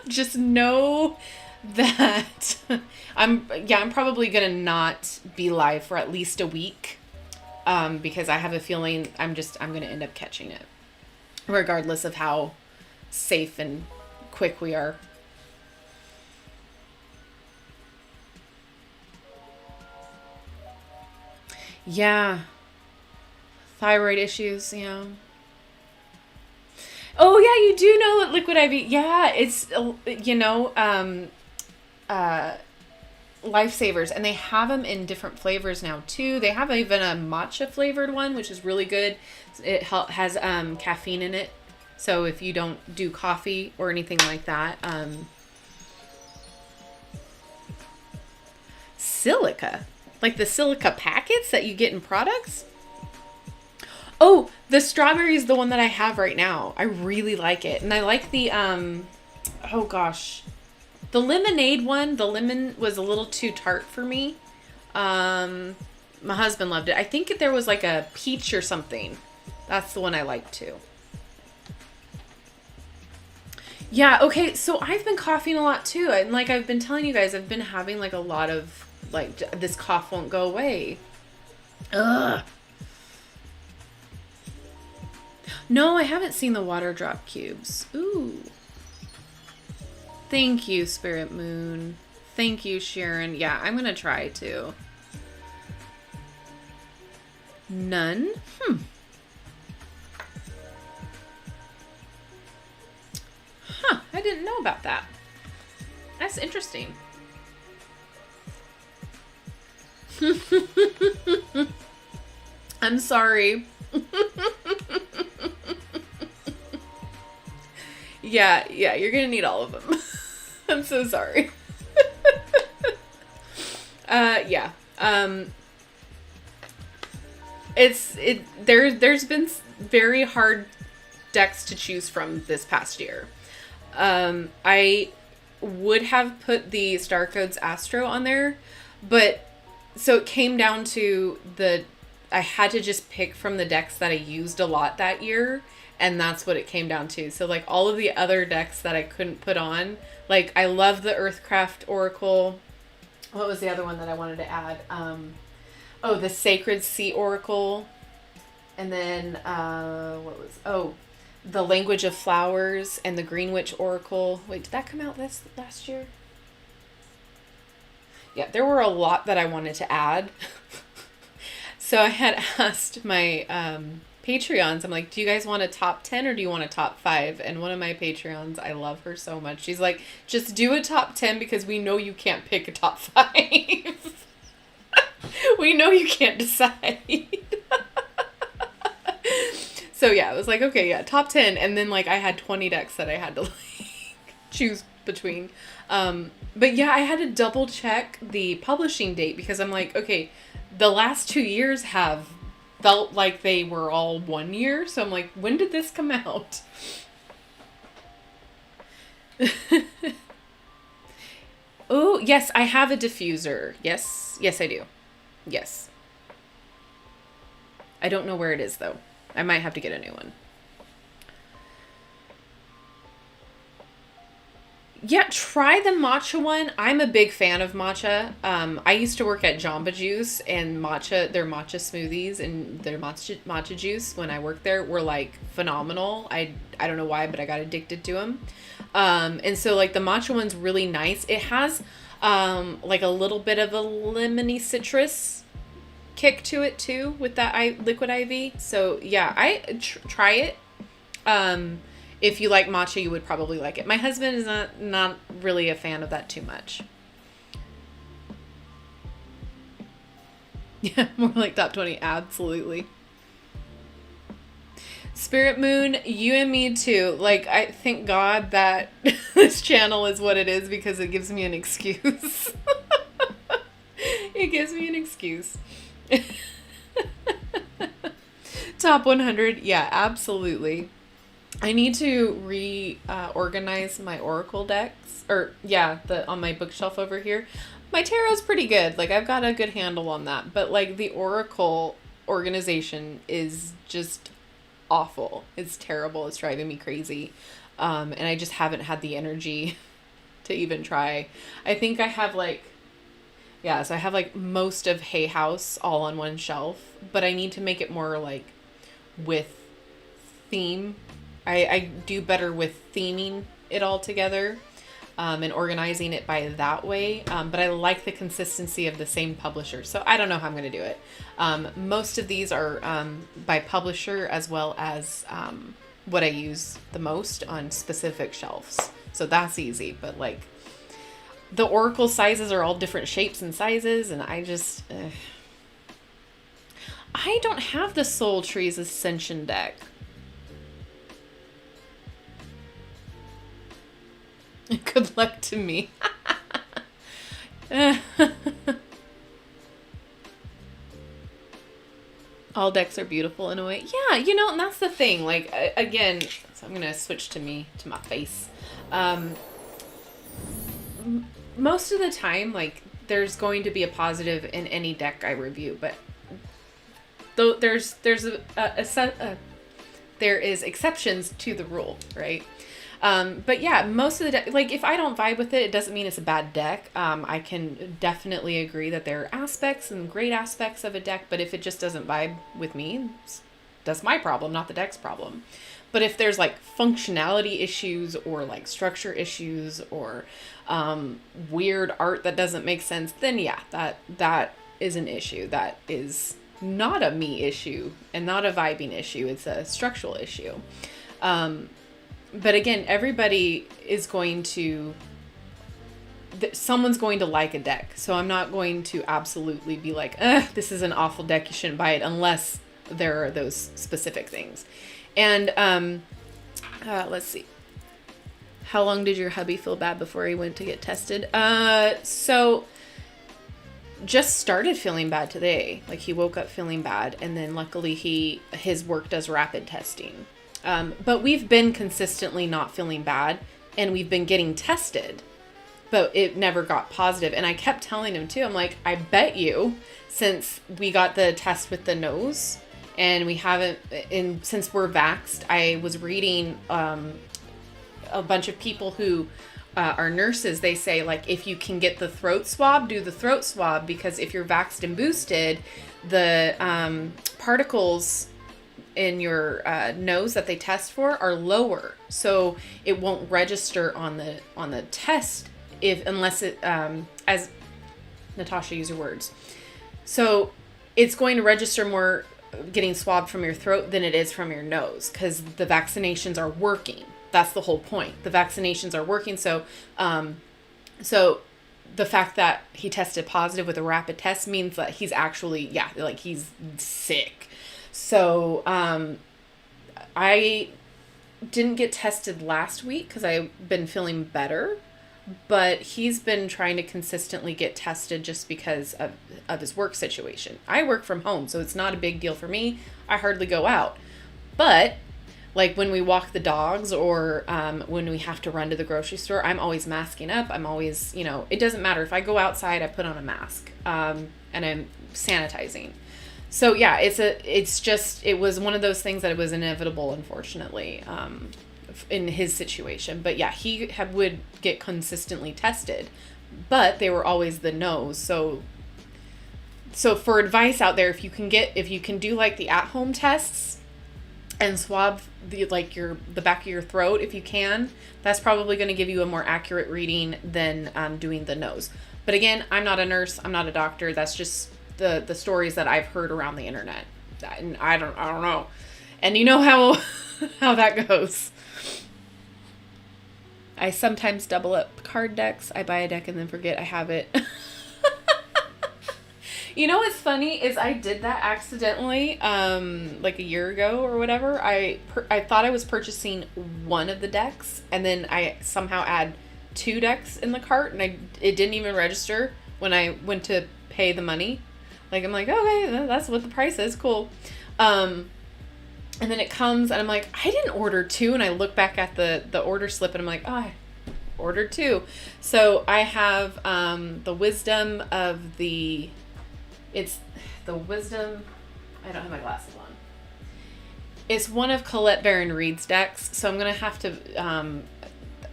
just know that I'm probably gonna not be live for at least a week. Because I have a feeling I'm going to end up catching it, regardless of how safe and quick we are. Yeah. Thyroid issues, yeah. Oh, yeah, you do know that Liquid IV. Yeah, it's, lifesavers, and they have them in different flavors now too. They have even a matcha flavored one, which is really good. It has caffeine in it, so if you don't do coffee or anything like that, silica, like the silica packets that you get in products. Oh, the strawberry is the one that I have right now. I really like it, and I like the oh gosh, The lemonade one, the lemon was a little too tart for me. My husband loved it. I think there was like a peach or something. That's the one I like too. Yeah, okay, so I've been coughing a lot too. And like I've been telling you guys, I've been having like a lot of, like, this cough won't go away. Ugh. No, I haven't seen the water drop cubes. Ooh. Thank you, Spirit Moon. Thank you, Sharon. Yeah, I'm gonna try to. None? Huh, I didn't know about that. That's interesting. I'm sorry. Yeah, you're gonna need all of them. I'm so sorry. Yeah. There's been very hard decks to choose from this past year. I would have put the Star Codes Astro on there, but so it came down to I had to just pick from the decks that I used a lot that year, and that's what it came down to. So like all of the other decks that I couldn't put on, like I love the Earthcraft Oracle. What was the other one that I wanted to add? The Sacred Sea Oracle. And then, the Language of Flowers and the Green Witch Oracle. Wait, did that come out last year? Yeah, there were a lot that I wanted to add. So I had asked my Patreons, I'm like, do you guys want a top 10 or do you want a top 5? And one of my Patreons, I love her so much. She's like, just do a top 10 because we know you can't pick a top 5. We know you can't decide. So yeah, I was like, okay, yeah, top 10. And then like I had 20 decks that I had to like choose between. But yeah, I had to double check the publishing date because I'm like, okay, the last 2 years have felt like they were all 1 year. So I'm like, when did this come out? Oh, yes, I have a diffuser. Yes, I do. Yes. I don't know where it is though. I might have to get a new one. Yeah, try the matcha one. I'm a big fan of matcha. I used to work at Jamba Juice, and their matcha smoothies and their matcha juice when I worked there were like phenomenal. I don't know why, but I got addicted to them. And so like the matcha one's really nice. It has like a little bit of a lemony citrus kick to it too with that liquid IV. So yeah, I try it. If you like matcha, you would probably like it. My husband is not really a fan of that too much. Yeah, more like top 20. Absolutely. Spirit Moon, you and me too. Like, I thank God that this channel is what it is because it gives me an excuse. It gives me an excuse. Top 100. Yeah, absolutely. I need to reorganize my Oracle decks. Or, yeah, on my bookshelf over here. My tarot's pretty good. Like, I've got a good handle on that. But, like, the Oracle organization is just awful. It's terrible. It's driving me crazy. And I just haven't had the energy to even try. I think I have, like... Yeah, so I have, like, most of Hay House all on one shelf. But I need to make it more, like, with theme. I do better with theming it all together and organizing it by that way. But I like the consistency of the same publisher. So I don't know how I'm going to do it. Most of these are by publisher as well as what I use the most on specific shelves. So that's easy. But like the Oracle sizes are all different shapes and sizes. And I just... I don't have the Soul Trees Ascension deck. Good luck to me. All decks are beautiful in a way. Yeah, you know, and that's the thing. Like, again, so I'm going to switch to my face. most of the time, like, there's going to be a positive in any deck I review, but though there is exceptions to the rule, right? But yeah, most of the deck, like, if I don't vibe with it, it doesn't mean it's a bad deck. I can definitely agree that there are aspects and great aspects of a deck, but if it just doesn't vibe with me, that's my problem, not the deck's problem. But if there's like functionality issues or like structure issues or weird art that doesn't make sense, then yeah, that is an issue. That is not a me issue and not a vibing issue. It's a structural issue. But again, everybody is going to, someone's going to like a deck. So I'm not going to absolutely be like, this is an awful deck, you shouldn't buy it, unless there are those specific things. And let's see. How long did your hubby feel bad before he went to get tested? So just started feeling bad today. Like, he woke up feeling bad, and then luckily his work does rapid testing. But we've been consistently not feeling bad, and we've been getting tested, but it never got positive. And I kept telling him too, I'm like, I bet you, since we got the test with the nose and we haven't, since we're vaxxed, I was reading, a bunch of people who, are nurses. They say, like, if you can get the throat swab, do the throat swab, because if you're vaxxed and boosted, the, particles in your nose that they test for are lower, so it won't register on the test unless it as Natasha used your words. So it's going to register more getting swabbed from your throat than it is from your nose, because the vaccinations are working. That's the whole point. The vaccinations are working. So so the fact that he tested positive with a rapid test means that he's actually, like, he's sick. So, I didn't get tested last week because I've been feeling better, but he's been trying to consistently get tested just because of his work situation. I work from home, so it's not a big deal for me. I hardly go out. But, like, when we walk the dogs or when we have to run to the grocery store, I'm always masking up. I'm always, it doesn't matter. If I go outside, I put on a mask, and I'm sanitizing. So yeah, it was one of those things that it was inevitable, unfortunately, in his situation. But yeah, he would get consistently tested, but they were always the nose. So for advice out there, if you can do like the at-home tests and swab the back of your throat, if you can, that's probably going to give you a more accurate reading than doing the nose. But again, I'm not a nurse, I'm not a doctor. That's just the stories that I've heard around the internet, and I don't know, and you know how that goes. I sometimes double up card decks. I buy a deck and then forget I have it. You know what's funny is I did that accidentally, like a year ago or whatever. I thought I was purchasing one of the decks, and then I somehow add 2 decks in the cart, and it didn't even register when I went to pay the money. Like, I'm like, okay, that's what the price is. Cool. And then it comes and I'm like, I didn't order 2. And I look back at the order slip and I'm like, oh, I ordered 2. So I have the wisdom of it's the wisdom. I don't have my glasses on. It's one of Colette Baron Reed's decks. So I'm going to have to,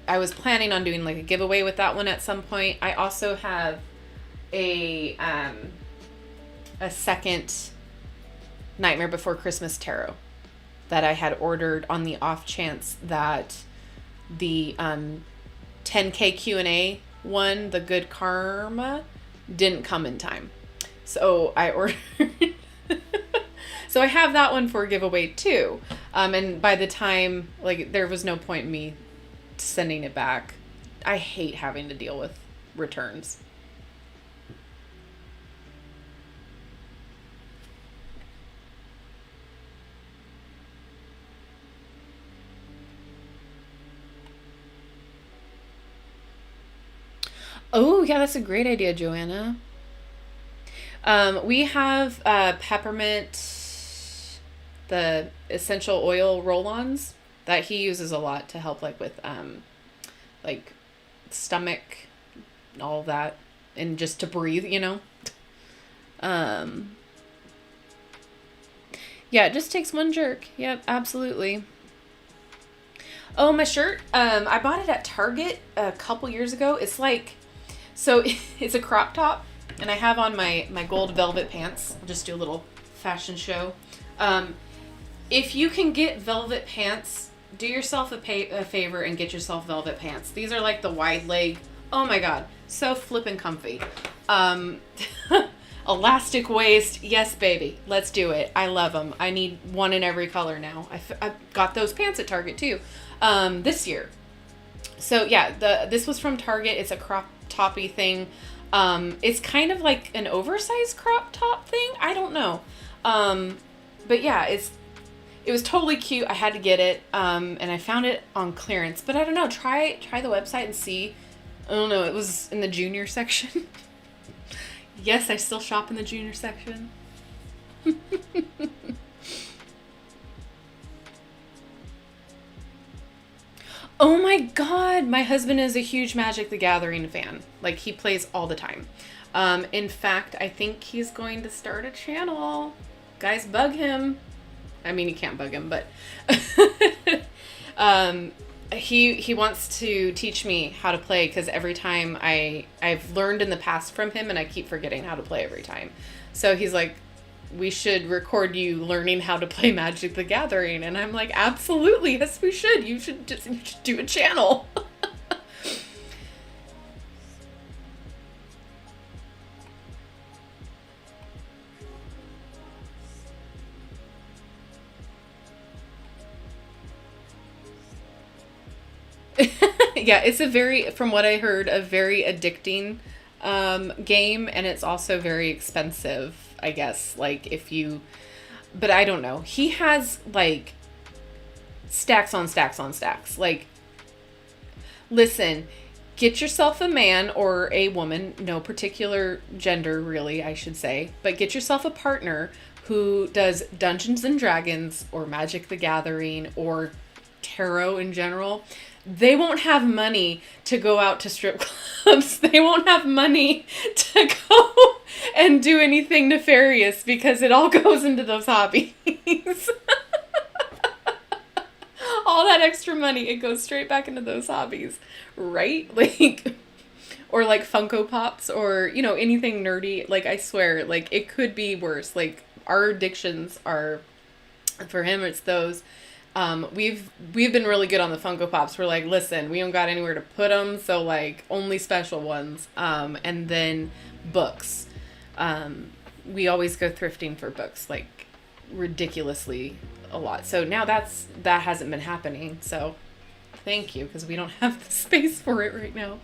I was planning on doing like a giveaway with that one at some point. I also have a second Nightmare Before Christmas tarot that I had ordered on the off chance that the 10K Q&A one, the Good Karma, didn't come in time. So I ordered so I have that one for a giveaway too. And by the time, like, there was no point in me sending it back. I hate having to deal with returns. Oh, yeah, that's a great idea, Joanna. We have peppermint, the essential oil roll-ons that he uses a lot to help, like, with like stomach all that, and just to breathe, you know. Um, yeah, it just takes one jerk. Yep, absolutely. Oh, my shirt. I bought it at Target a couple years ago. It's like, so it's a crop top, and I have on my gold velvet pants. I'll just do a little fashion show. If you can get velvet pants, do yourself a favor and get yourself velvet pants. These are like the wide leg. Oh my God, so flippin' comfy. Elastic waist. Yes, baby. Let's do it. I love them. I need one in every color now. I got those pants at Target too. This year. So yeah, this was from Target. It's a crop toppy thing. It's kind of like an oversized crop top thing. I don't know. But yeah, it was totally cute. I had to get it. And I found it on clearance, but I don't know. Try the website and see. I don't know. It was in the junior section. Yes, I still shop in the junior section. Oh my God, my husband is a huge Magic the Gathering fan. Like, he plays all the time. In fact, I think he's going to start a channel. Guys, bug him. I mean, you can't bug him, but he wants to teach me how to play, because every time I've learned in the past from him, and I keep forgetting how to play every time. So he's like, we should record you learning how to play Magic the Gathering. And I'm like, absolutely, yes, we should. You should do a channel. Yeah, it's from what I heard, a very addicting game, and it's also very expensive, I guess. Like, but I don't know. He has like stacks on stacks on stacks. Like, listen, get yourself a man or a woman, no particular gender really, I should say, but get yourself a partner who does Dungeons and Dragons or Magic the Gathering or tarot in general. They won't have money to go out to strip clubs. They won't have money to go and do anything nefarious, because it all goes into those hobbies. All that extra money, it goes straight back into those hobbies, right? Like, or like Funko Pops, or, you know, anything nerdy. Like, I swear, like, it could be worse. Like, our addictions are, for him, it's those. We've been really good on the Funko Pops. We're like, listen, we don't got anywhere to put them, so like only special ones. And then books. We always go thrifting for books, like ridiculously a lot. So now that hasn't been happening. So thank you, because we don't have the space for it right now.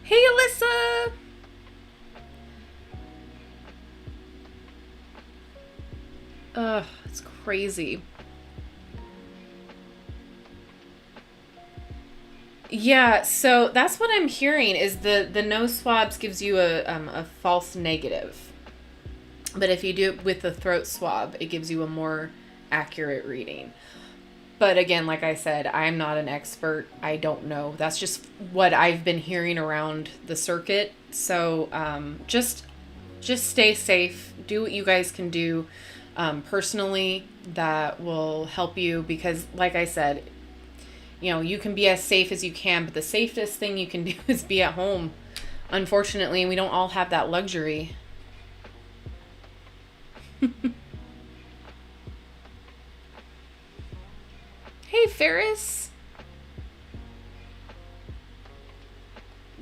Hey, Alyssa. Ugh, it's crazy. Yeah, so that's what I'm hearing, is the nose swabs gives you a false negative. But if you do it with the throat swab, it gives you a more accurate reading. But again, like I said, I'm not an expert. I don't know. That's just what I've been hearing around the circuit. So just stay safe. Do what you guys can do personally that will help you, because like I said, you know, you can be as safe as you can, but the safest thing you can do is be at home. Unfortunately, we don't all have that luxury. Hey, Ferris.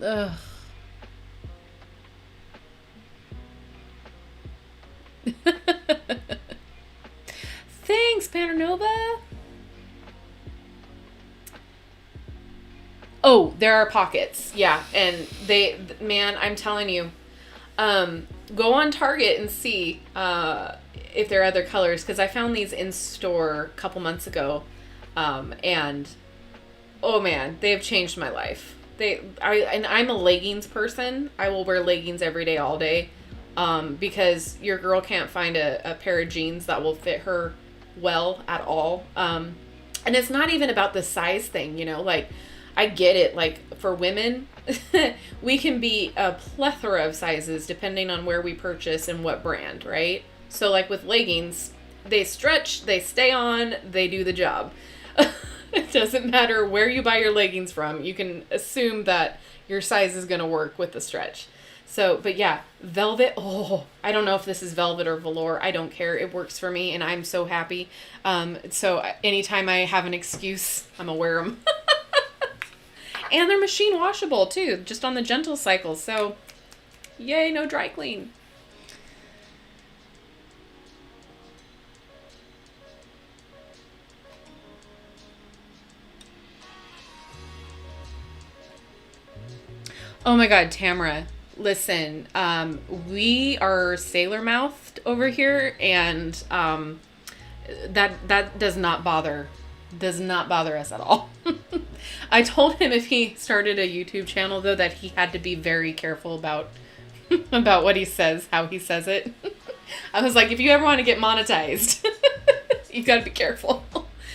Ugh. Thanks, Panernova. Oh, there are pockets. Yeah, and man, I'm telling you, go on Target and see if there are other colors, because I found these in store a couple months ago, and oh man, they have changed my life. And I'm a leggings person. I will wear leggings every day, all day, because your girl can't find a pair of jeans that will fit her well at all. And it's not even about the size thing, you know, like I get it. Like for women, we can be a plethora of sizes depending on where we purchase and what brand, right? So like with leggings, they stretch, they stay on, they do the job. It doesn't matter where you buy your leggings from. You can assume that your size is going to work with the stretch. So, but yeah, velvet. Oh, I don't know if this is velvet or velour. I don't care. It works for me and I'm so happy. So anytime I have an excuse, I'm gonna wear them. And they're machine washable too, just on the gentle cycle. So yay, no dry clean. Oh my God, Tamara, listen, we are sailor mouthed over here, and that does not bother us at all. I told him if he started a YouTube channel though that he had to be very careful about about what he says, how he says it. I was like, if you ever want to get monetized, you got to be careful.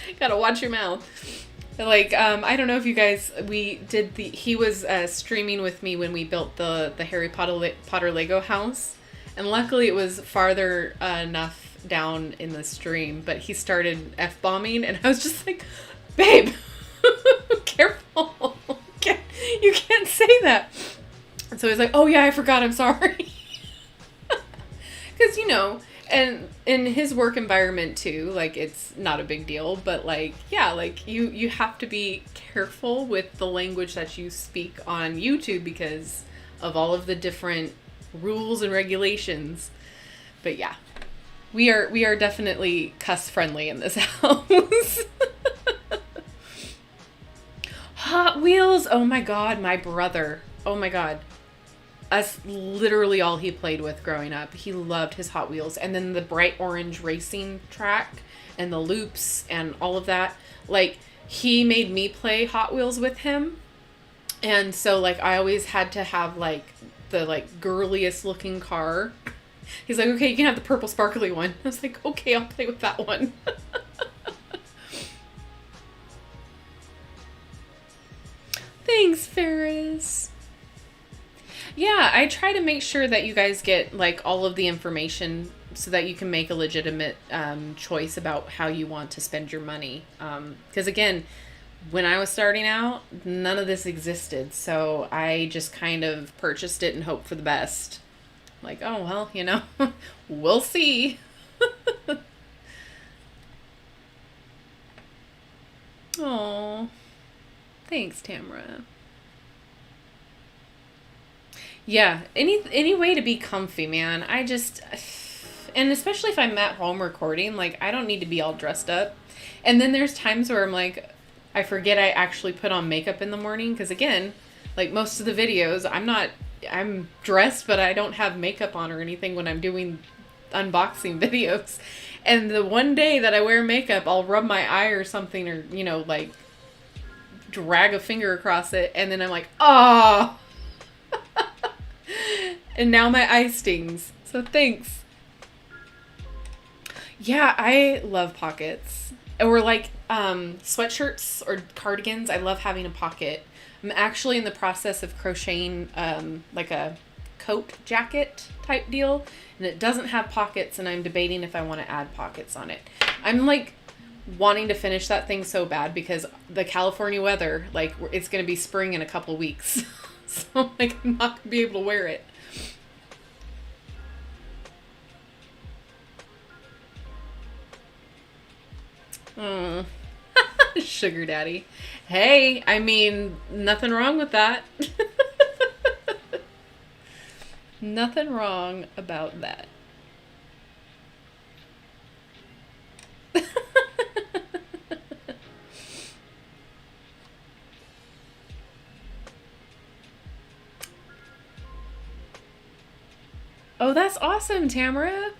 You got to watch your mouth. Like, I don't know if you guys, he was streaming with me when we built the Harry Potter Lego house. And luckily it was farther enough down in the stream, but he started F-bombing and I was just like, babe, careful. You can't say that. And so he's like, oh yeah, I forgot, I'm sorry. Because, you know, and in his work environment too, like it's not a big deal, but like, yeah, like you have to be careful with the language that you speak on YouTube because of all of the different rules and regulations. But yeah, we are definitely cuss friendly in this house. Hot Wheels. Oh my God, my brother. Oh my God. That's literally all he played with growing up. He loved his Hot Wheels. And then the bright orange racing track and the loops and all of that. Like, he made me play Hot Wheels with him. And so, like, I always had to have, like, the, like, girliest looking car. He's like, okay, you can have the purple sparkly one. I was like, okay, I'll play with that one. Thanks, Ferris. Yeah, I try to make sure that you guys get like all of the information so that you can make a legitimate choice about how you want to spend your money. Because again, when I was starting out, none of this existed. So I just kind of purchased it and hoped for the best. Like, oh, well, you know, we'll see. Oh, thanks, Tamara. Yeah, any way to be comfy, man. I just, and especially if I'm at home recording, like I don't need to be all dressed up. And then there's times where I'm like, I forget I actually put on makeup in the morning because again, like most of the videos, I'm dressed, but I don't have makeup on or anything when I'm doing unboxing videos. And the one day that I wear makeup, I'll rub my eye or something, or you know, like drag a finger across it, and then I'm like, oh. And now my eye stings. So thanks. Yeah, I love pockets. Or like sweatshirts or cardigans. I love having a pocket. I'm actually in the process of crocheting like a coat jacket type deal. And it doesn't have pockets, and I'm debating if I want to add pockets on it. I'm like wanting to finish that thing so bad because the California weather, like it's going to be spring in a couple weeks. So like I'm not going to be able to wear it. Oh, sugar daddy. Hey, I mean, nothing wrong with that. Nothing wrong about that. Oh, that's awesome, Tamara.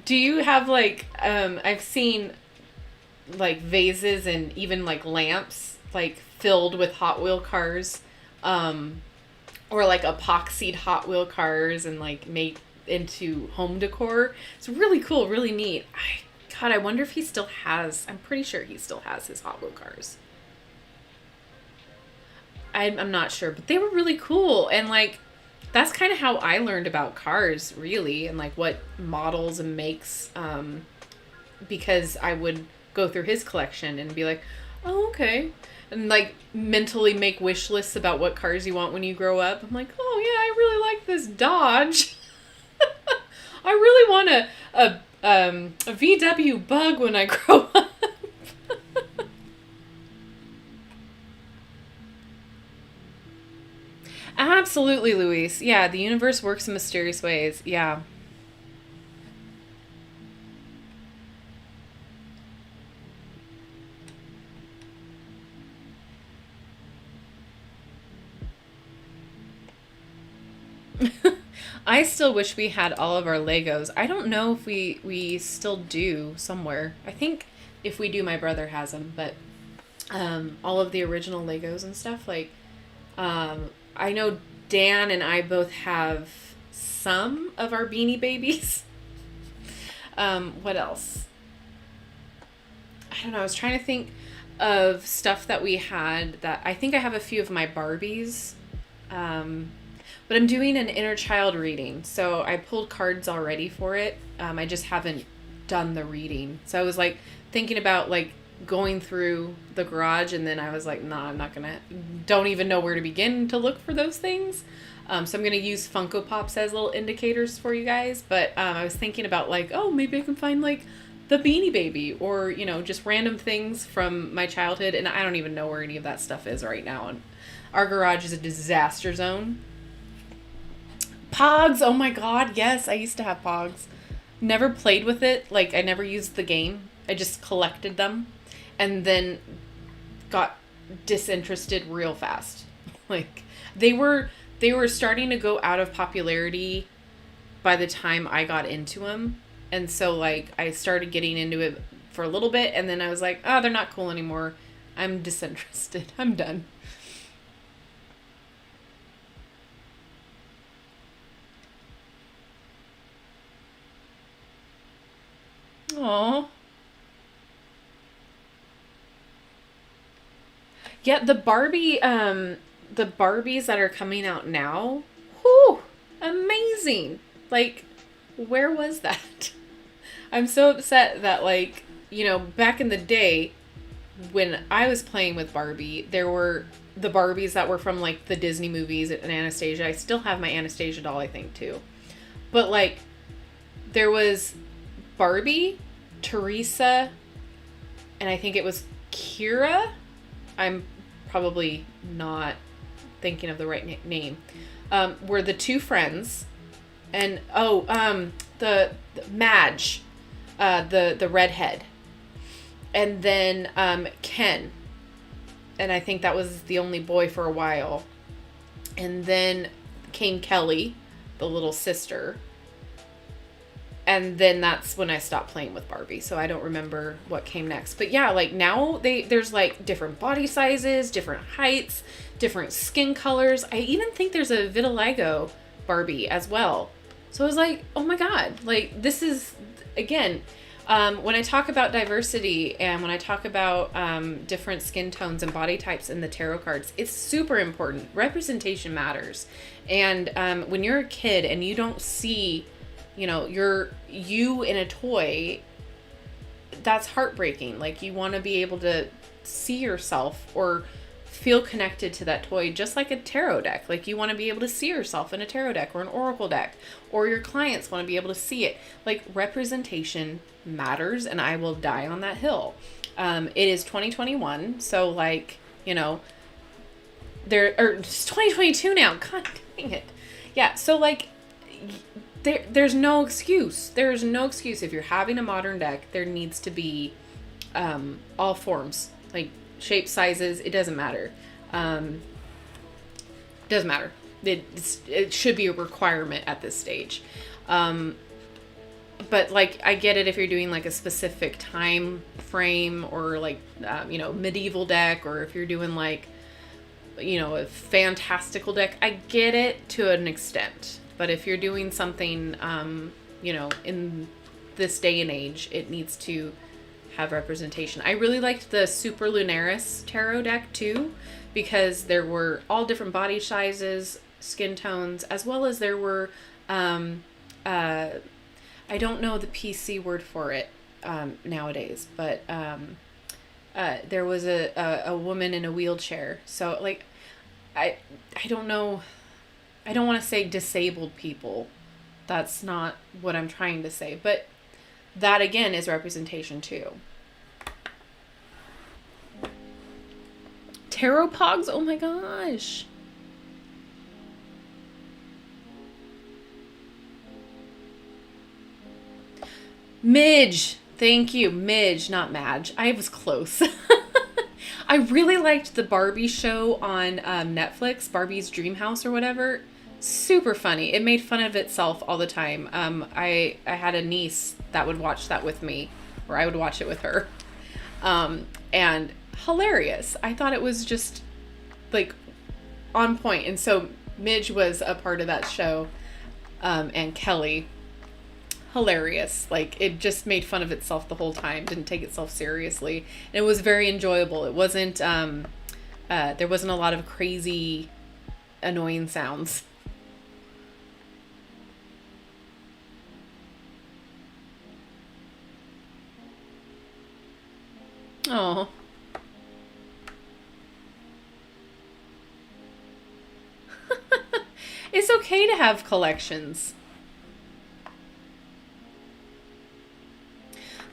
Do you have like I've seen like vases and even like lamps like filled with Hot Wheel cars, or like epoxied Hot Wheel cars and like made into home decor. It's really cool, really neat. God, I wonder if he still has, I'm pretty sure he still has his Hot Wheel cars. I'm not sure, but they were really cool. And like, that's kind of how I learned about cars, really, and like what models and makes, because I would go through his collection and be like, oh, okay. And like mentally make wish lists about what cars you want when you grow up. I'm like, oh yeah, I really like this Dodge. I really want a VW Bug when I grow up. Absolutely, Luis. Yeah, the universe works in mysterious ways. Yeah. I still wish we had all of our Legos. I don't know if we still do somewhere. I think if we do, my brother has them, but all of the original Legos and stuff. Like, I know Dan and I both have some of our Beanie Babies. What else? I don't know. I was trying to think of stuff that we had that I think I have a few of my Barbies. But I'm doing an inner child reading. So I pulled cards already for it. I just haven't done the reading. So I was like thinking about like going through the garage, and then I was like, nah, I'm not gonna, don't even know where to begin to look for those things. So I'm gonna use Funko Pops as little indicators for you guys. But I was thinking about like, oh, maybe I can find like the Beanie Baby, or just random things from my childhood, and I don't even know where any of that stuff is right now. And our garage is a disaster zone. Pogs, oh my god, yes, I used to have Pogs. Never played with it, like I never used the game. I just collected them and then got disinterested real fast. Like they were starting to go out of popularity by the time I got into them. And so like I started getting into it for a little bit, and then I was like, oh, they're not cool anymore. I'm disinterested. I'm done. Aw. Yeah, the Barbies that are coming out now, whew, amazing. Like, where was that? I'm so upset that, like, back in the day when I was playing with Barbie, there were the Barbies that were from, like, the Disney movies and Anastasia. I still have my Anastasia doll, I think, too. But, like, there was Barbie, Teresa, and I think it was Kira. I'm probably not thinking of the right name. Were the two friends, and the Madge, the redhead, and then Ken, and I think that was the only boy for a while, and then came Kelly, the little sister. And then that's when I stopped playing with Barbie. So I don't remember what came next. But yeah, like now there's like different body sizes, different heights, different skin colors. I even think there's a vitiligo Barbie as well. So I was like, oh my God, like this is, again, when I talk about diversity and when I talk about different skin tones and body types in the tarot cards, it's super important. Representation matters. And when you're a kid and you don't see you in a toy, that's heartbreaking. Like you want to be able to see yourself or feel connected to that toy, just like a tarot deck. Like you want to be able to see yourself in a tarot deck or an oracle deck, or your clients want to be able to see it. Like representation matters, and I will die on that hill. It is 2021, so like, it's 2022 now. God dang it. Yeah, so like there's no excuse. There's no excuse. If you're having a modern deck, there needs to be all forms, like shape, sizes. It doesn't matter. Doesn't matter. It should be a requirement at this stage. but like I get it if you're doing like a specific time frame or like medieval deck, or if you're doing like a fantastical deck. I get it to an extent, but if you're doing something in this day and age, it needs to have representation. I really liked the Super Lunaris tarot deck too, because there were all different body sizes, skin tones, as well as there were I don't know the PC word for it nowadays, but there was a woman in a wheelchair. So like, I don't know. I don't want to say disabled people. That's not what I'm trying to say. But that again is representation too. Tarot pogs? Oh my gosh. Midge. Thank you. Midge, not Madge. I was close. I really liked the Barbie show on Netflix, Barbie's Dream House or whatever. Super funny. It made fun of itself all the time. I had a niece that would watch that with me, or I would watch it with her. And hilarious. I thought it was just like on point. And so Midge was a part of that show, and Kelly. Hilarious. Like, it just made fun of itself the whole time, didn't take itself seriously, and it was very enjoyable. It wasn't there wasn't a lot of crazy annoying sounds. Oh. It's okay to have collections.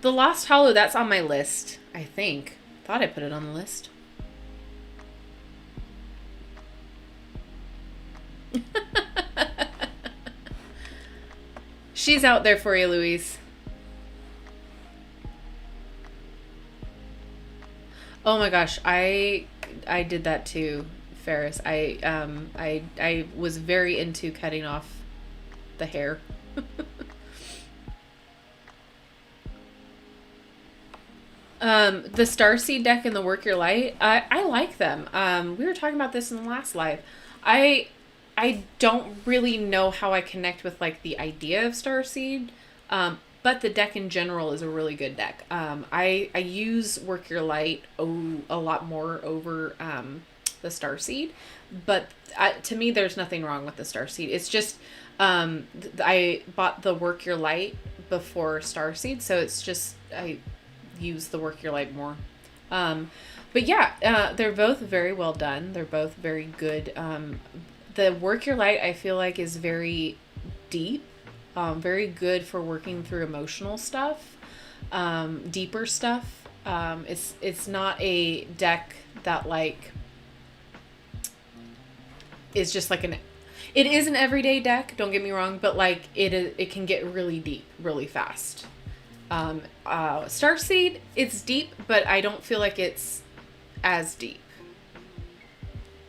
The Lost Hollow, that's on my list, I think. Thought I put it on the list. She's out there for you, Louise. Oh my gosh, I did that too, Ferris. I was very into cutting off the hair. The Starseed deck and the Work Your Light, I like them. We were talking about this in the last live. I don't really know how I connect with like the idea of Starseed, but the deck in general is a really good deck. I use Work Your Light a lot more over the Starseed, but to me there's nothing wrong with the Starseed. It's just I bought the Work Your Light before Starseed, so it's just I use the Work Your Light more. But yeah, they're both very well done. They're both very good. The Work Your Light, I feel like, is very deep, very good for working through emotional stuff, deeper stuff. It's not a deck that like is just like it is an everyday deck, don't get me wrong, but like it can get really deep really fast. Starseed, it's deep, but I don't feel like it's as deep.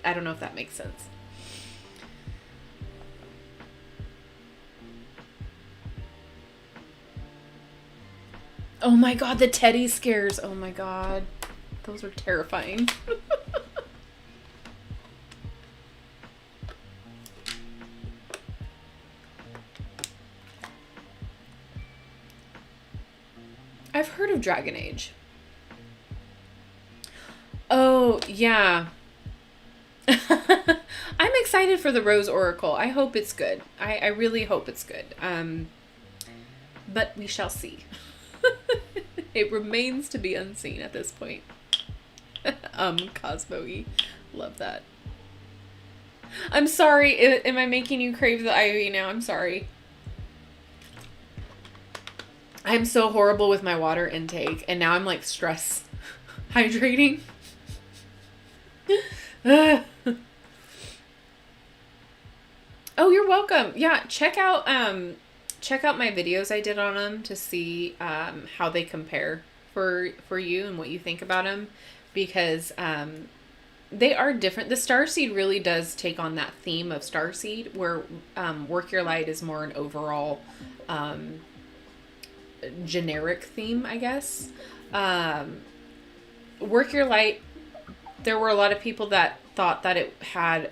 I don't know if that makes sense. Oh my god, the teddy scares. Oh my god. Those are terrifying. I've heard of Dragon Age. Oh, yeah. I'm excited for the Rose Oracle. I hope it's good. I really hope it's good. But we shall see. It remains to be unseen at this point. Cosmo-y. Love that. I'm sorry. Am I making you crave the ivy now? I'm sorry. I'm so horrible with my water intake, and now I'm like stress hydrating. Oh, you're welcome. Yeah, check out my videos I did on them to see how they compare for you and what you think about them, because they are different. The Starseed really does take on that theme of Starseed, where Work Your Light is more an overall generic theme, I guess. Work Your Light, there were a lot of people that thought that it had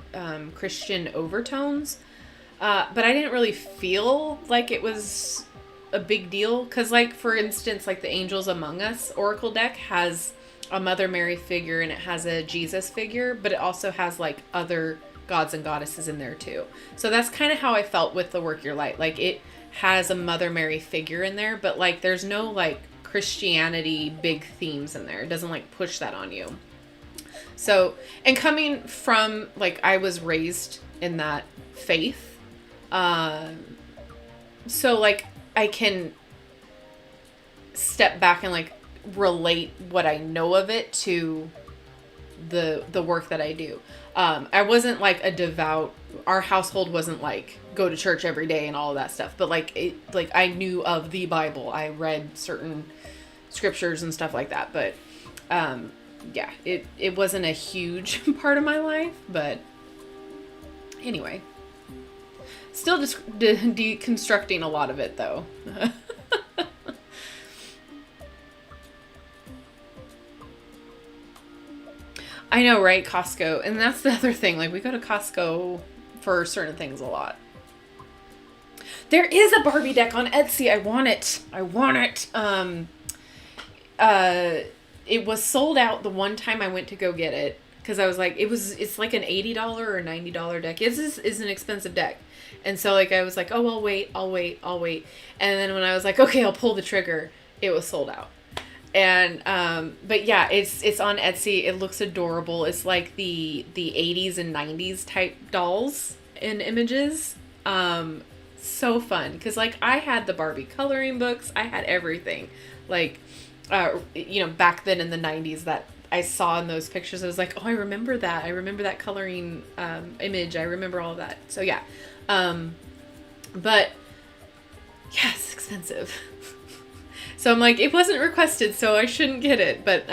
Christian overtones, but I didn't really feel like it was a big deal. Because, like, for instance, like the Angels Among Us Oracle deck has a Mother Mary figure and it has a Jesus figure, but it also has, like, other gods and goddesses in there too. So that's kind of how I felt with the Work Your Light. Like, it has a Mother Mary figure in there, but, like, there's no, like, Christianity big themes in there. It doesn't, like, push that on you. So, and coming from, like, I was raised in that faith, so, like, I can step back and, like, relate what I know of it to the work that I do. I wasn't, like, a devout, our household wasn't, like, go to church every day and all of that stuff, but, like, I knew of the Bible. I read certain scriptures and stuff like that, but, yeah, it wasn't a huge part of my life, but anyway. Still just deconstructing a lot of it, though. I know, right? Costco. And that's the other thing. Like, we go to Costco for certain things a lot. There is a Barbie deck on Etsy. I want it. It was sold out the one time I went to go get it. Because I was like, it's like an $80 or $90 deck. It's an expensive deck. And so, like, I was like, oh, I'll wait. And then when I was like, okay, I'll pull the trigger, it was sold out. And, but yeah, it's on Etsy. It looks adorable. It's like the 80s and 90s type dolls and images. So fun. Cause, like, I had the Barbie coloring books. I had everything. Like, back then in the 90s that I saw in those pictures, I was like, oh, I remember that. I remember that coloring, image. I remember all of that. So yeah. But yeah, it's expensive. So I'm like, it wasn't requested, so I shouldn't get it. But,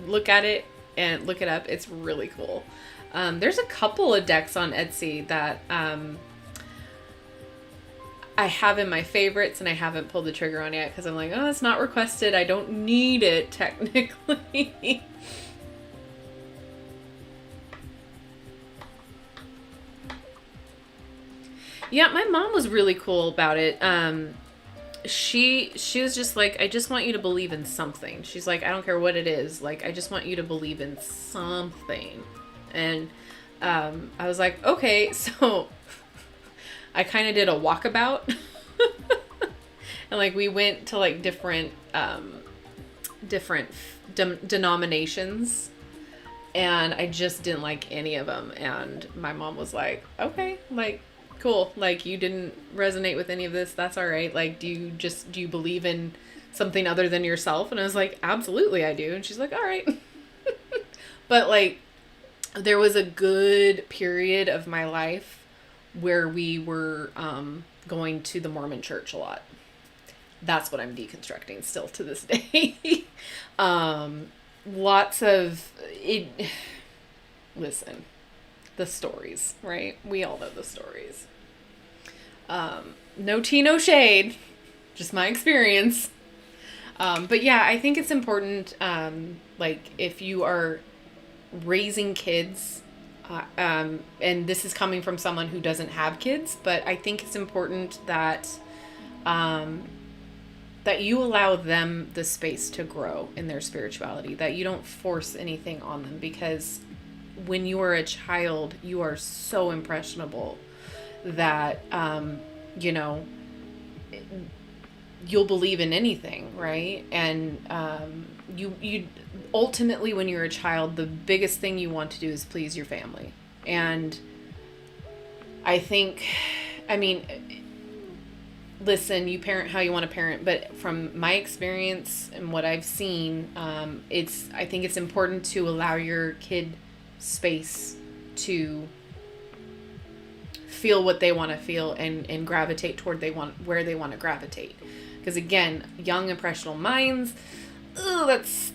look at it and look it up. It's really cool. There's a couple of decks on Etsy that, I have in my favorites and I haven't pulled the trigger on yet because I'm like, oh, it's not requested. I don't need it technically. Yeah, my mom was really cool about it. She was just like, I just want you to believe in something. She's like, I don't care what it is. Like, I just want you to believe in something. And I was like, okay, so I kind of did a walkabout. And, like, we went to, like, different denominations. And I just didn't like any of them. And my mom was like, okay, like, cool. Like, you didn't resonate with any of this. That's all right. Like, do you believe in something other than yourself? And I was like, absolutely I do. And she's like, all right. But, like, there was a good period of my life where we were going to the Mormon church a lot. That's what I'm deconstructing still to this day. Lots of it. Listen, the stories, right? We all know the stories. No tea, no shade, just my experience. But yeah, I think it's important, like, if you are raising kids, and this is coming from someone who doesn't have kids, but I think it's important that, that you allow them the space to grow in their spirituality, that you don't force anything on them, because when you are a child, you are so impressionable that, you'll believe in anything, right? And you ultimately, when you're a child, the biggest thing you want to do is please your family. And I think, listen, you parent how you want to parent, but from my experience and what I've seen, I think it's important to allow your kid space to feel what they want to feel and gravitate toward where they want to gravitate. Because again, young impressionable minds, that's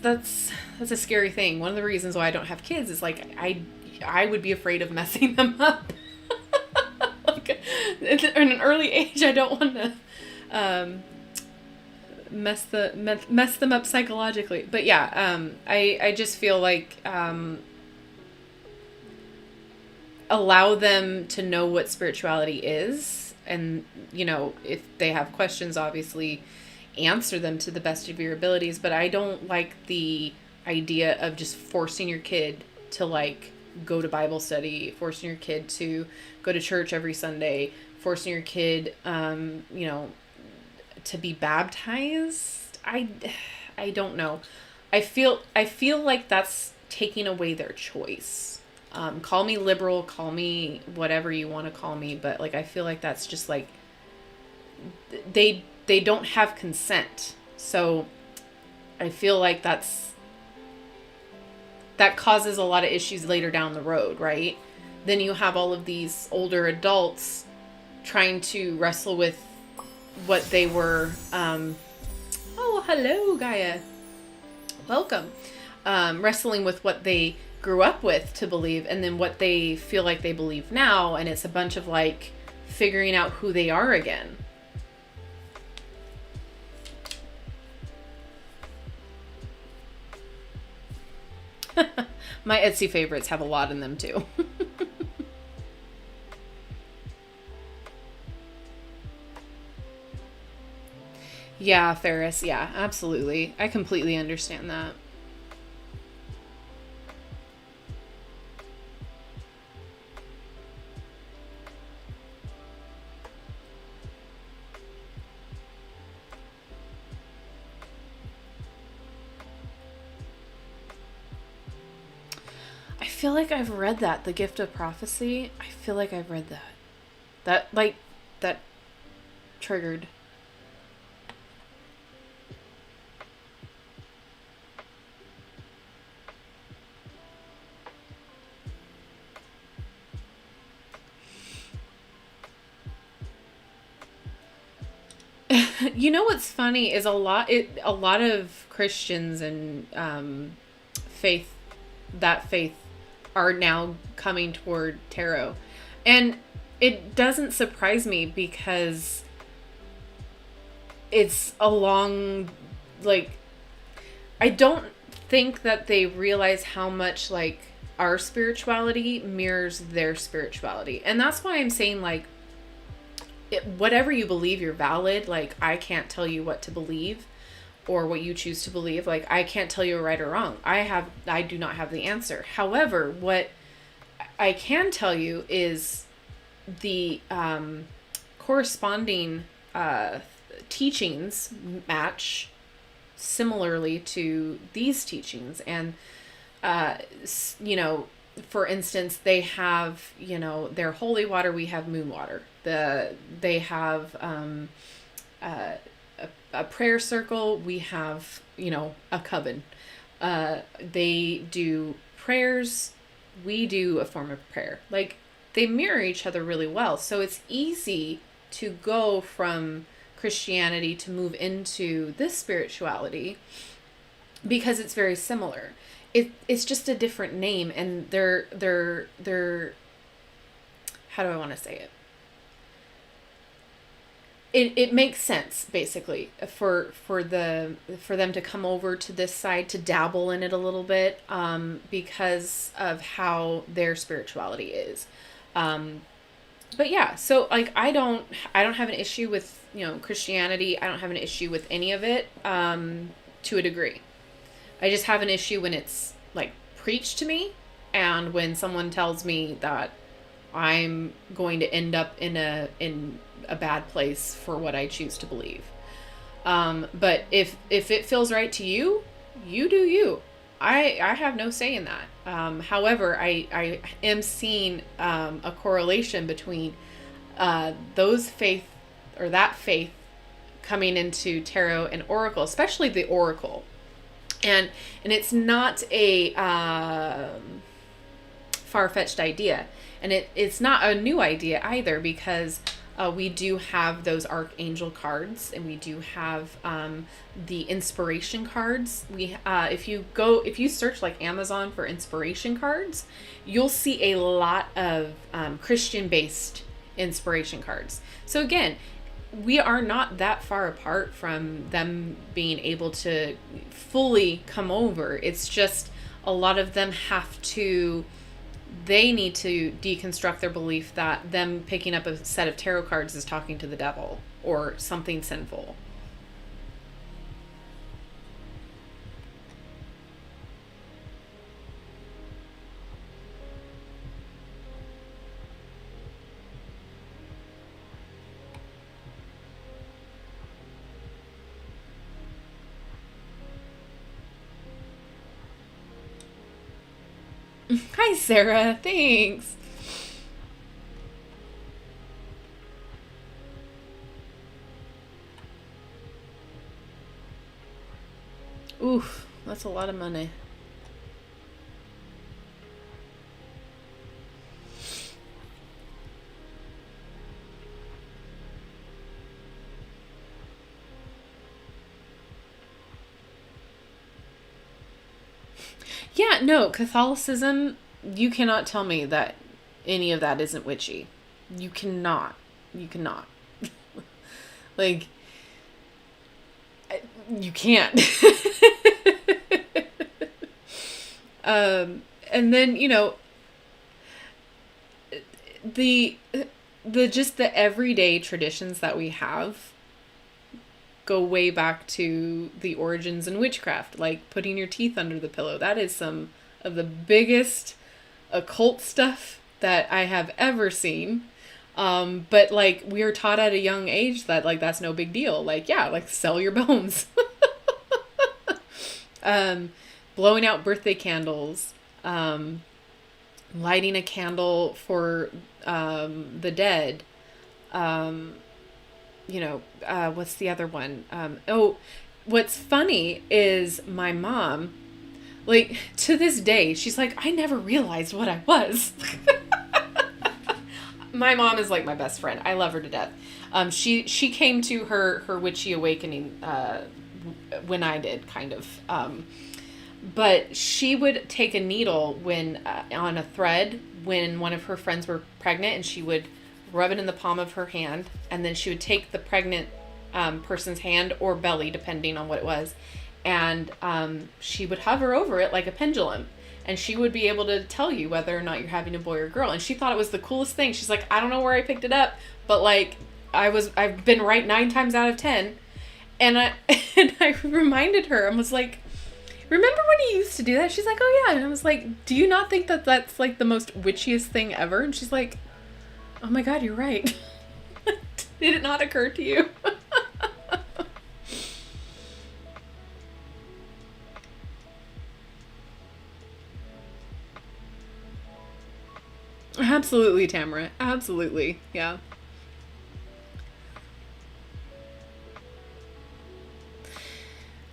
a scary thing. One of the reasons why I don't have kids is, like, I would be afraid of messing them up. Like, in an early age, I don't want to mess them up psychologically. But yeah, I just feel like allow them to know what spirituality is, and if they have questions, obviously answer them to the best of your abilities. But I don't like the idea of just forcing your kid to like go to Bible study, forcing your kid to go to church every Sunday, forcing your kid to be baptized. I don't know. I feel like that's taking away their choice. Call me liberal, call me whatever you want to call me, but like I feel like that's just like they don't have consent. So I feel like that causes a lot of issues later down the road, right? Then you have all of these older adults trying to wrestle with what they were, oh, hello, Gaia. Welcome. Wrestling with what they grew up with to believe, and then what they feel like they believe now. And it's a bunch of like figuring out who they are again. My Etsy favorites have a lot in them too. Yeah, Ferris. Yeah, absolutely. I completely understand that. I feel like I've read that, The Gift of Prophecy. I feel like I've read that. That triggered. You know what's funny is a lot of Christians and faith faith are now coming toward tarot. And it doesn't surprise me because it's along, like, I don't think that they realize how much like our spirituality mirrors their spirituality. And that's why I'm saying like whatever you believe, you're valid. Like I can't tell you what to believe or what you choose to believe. Like I can't tell you right or wrong. I do not have the answer. However, what I can tell you is the corresponding teachings match similarly to these teachings. And for instance, they have their holy water, we have moon water. They have a prayer circle, we have a coven. They do prayers, we do a form of prayer. Like they mirror each other really well. So it's easy to go from Christianity to move into this spirituality because it's very similar. It's just a different name, and they're how do I want to say it? It makes sense basically for them to come over to this side to dabble in it a little bit because of how their spirituality is. But yeah, so like I don't have an issue with Christianity. I don't have an issue with any of it to a degree. I just have an issue when it's like preached to me, and when someone tells me that I'm going to end up in a bad place for what I choose to believe. But if it feels right to you, you do you. I have no say in that. However, I am seeing a correlation between those faith or that faith coming into tarot and oracle, especially the oracle. And it's not a far-fetched idea, and it's not a new idea either, because we do have those archangel cards, and we do have the inspiration cards. If you search like Amazon for inspiration cards, you'll see a lot of Christian-based inspiration cards. So again, we are not that far apart from them being able to fully come over. It's just a lot of them they need to deconstruct their belief that them picking up a set of tarot cards is talking to the devil or something sinful. Hi, Sarah. Thanks. Oof, that's a lot of money. Yeah, no, Catholicism, you cannot tell me that any of that isn't witchy. You cannot. You cannot. Like, you can't. And then, the just the everyday traditions that we have go way back to the origins in witchcraft, like putting your teeth under the pillow. That is some of the biggest occult stuff that I have ever seen. But like we were taught at a young age that like that's no big deal. Like, yeah, like sell your bones. Blowing out birthday candles, lighting a candle for the dead. What's the other one? What's funny is my mom, like to this day, she's like, I never realized what I was. My mom is like my best friend. I love her to death. She came to her witchy awakening when I did, kind of. But she would take a needle when on a thread when one of her friends were pregnant, and she would rub it in the palm of her hand, and then she would take the pregnant person's hand or belly, depending on what it was, and she would hover over it like a pendulum, and she would be able to tell you whether or not you're having a boy or girl. And she thought it was the coolest thing. She's like, I don't know where I picked it up, but like I've been right 9 times out of 10. And I reminded her and was like, remember when you used to do that? She's like, oh yeah. And I was like, do you not think that that's like the most witchiest thing ever? And she's like, oh my God, you're right. Did it not occur to you? Absolutely, Tamara. Absolutely. Yeah.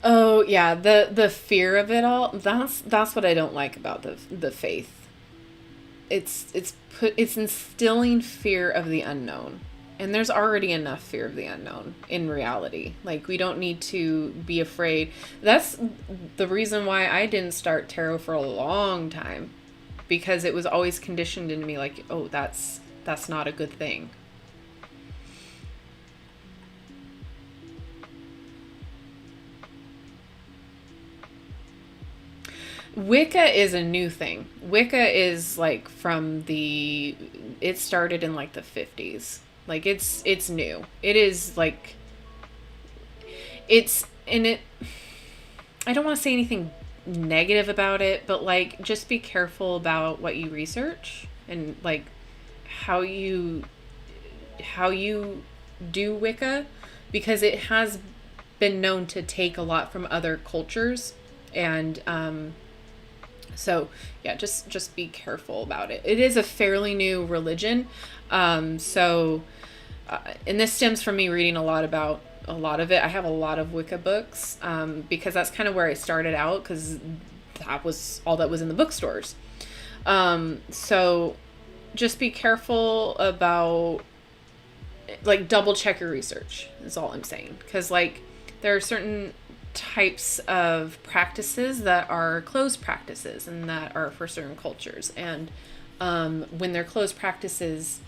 Oh, yeah, the fear of it all. That's what I don't like about the faith. It's instilling fear of the unknown. And there's already enough fear of the unknown in reality. Like, we don't need to be afraid. That's the reason why I didn't start tarot for a long time, because it was always conditioned into me like, oh, that's not a good thing. Wicca is a new thing. Wicca is like it started in like the 50s. Like it's new. It is like it's in it. I don't want to say anything negative about it, but like just be careful about what you research and like how you do Wicca, because it has been known to take a lot from other cultures. And so yeah, just be careful about it. It is a fairly new religion. And this stems from me reading a lot about a lot of it. I have a lot of Wicca books, because that's kind of where I started out, because that was all that was in the bookstores. So just be careful about, like, double check your research is all I'm saying. Because like there are certain types of practices that are closed practices and that are for certain cultures, and when they're closed practices,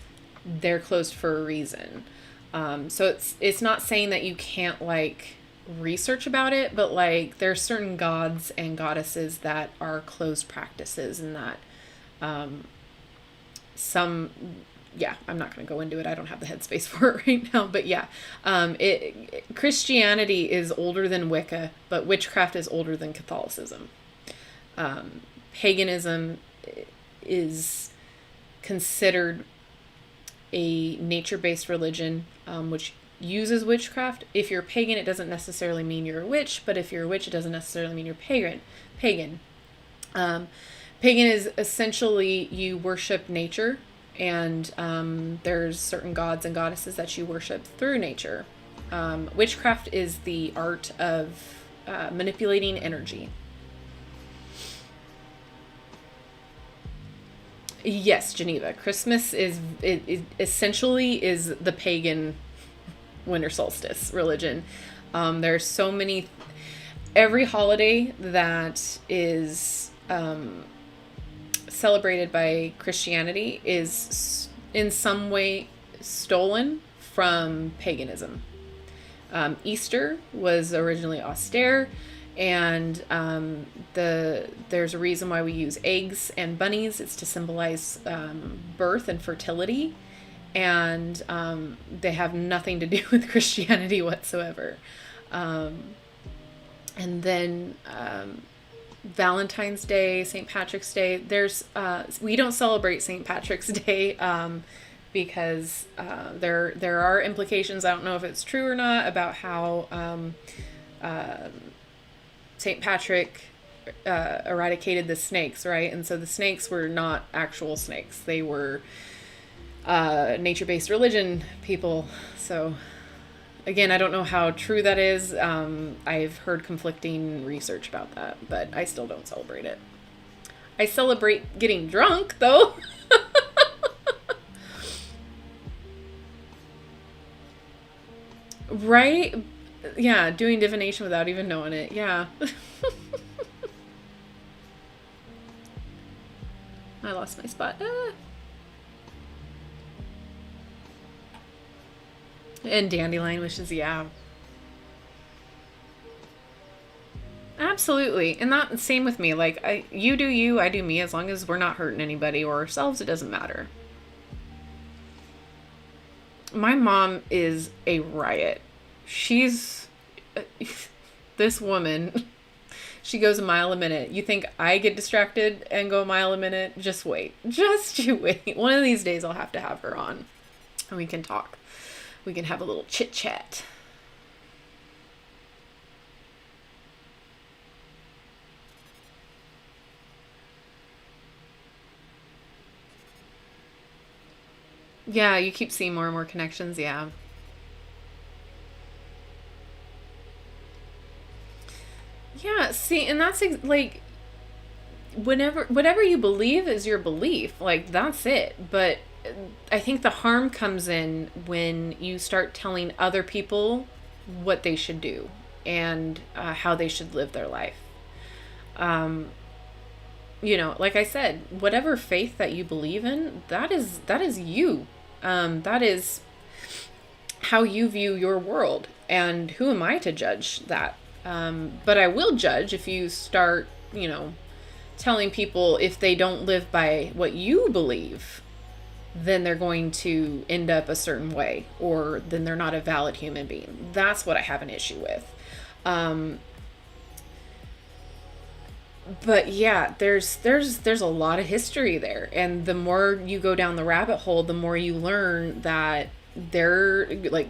they're closed for a reason. So it's not saying that you can't like research about it, but like there's certain gods and goddesses that are closed practices, and that some yeah, I'm not going to go into it. I don't have the headspace for it right now, but yeah, Christianity is older than Wicca, but witchcraft is older than Catholicism. Paganism is considered a nature-based religion, which uses witchcraft. If you're pagan, it doesn't necessarily mean you're a witch, but if you're a witch, it doesn't necessarily mean you're pagan. Pagan is essentially you worship nature, and there's certain gods and goddesses that you worship through nature. Witchcraft is the art of manipulating energy. Yes, Geneva. Christmas it essentially is the pagan winter solstice religion. There's so many. Every holiday that is celebrated by Christianity is in some way stolen from paganism. Easter was originally austere, and there's a reason why we use eggs and bunnies. It's to symbolize birth and fertility, and they have nothing to do with Christianity whatsoever. And then Valentine's Day, St. Patrick's Day. We don't celebrate St. Patrick's Day because there are implications. I don't know if it's true or not about how St. Patrick eradicated the snakes, right? And so the snakes were not actual snakes. They were nature-based religion people. So again, I don't know how true that is. I've heard conflicting research about that, but I still don't celebrate it. I celebrate getting drunk, though. Right? Yeah, doing divination without even knowing it. Yeah. I lost my spot. And dandelion wishes, yeah. Absolutely. And that same with me. Like, you do you, I do me. As long as we're not hurting anybody or ourselves, it doesn't matter. My mom is a riot. She's this woman. She goes a mile a minute. You think I get distracted and go a mile a minute? Just wait. Just you wait. One of these days I'll have to have her on and we can talk. We can have a little chit chat. Yeah, you keep seeing more and more connections. Yeah. Yeah, see, and that's like whatever you believe is your belief. Like that's it. But I think the harm comes in when you start telling other people what they should do and how they should live their life. Like I said, whatever faith that you believe in, that is you. That is how you view your world. And who am I to judge that? But I will judge if you start, telling people if they don't live by what you believe, then they're going to end up a certain way, or then they're not a valid human being. That's what I have an issue with. But yeah, there's a lot of history there. And the more you go down the rabbit hole, the more you learn that they're like,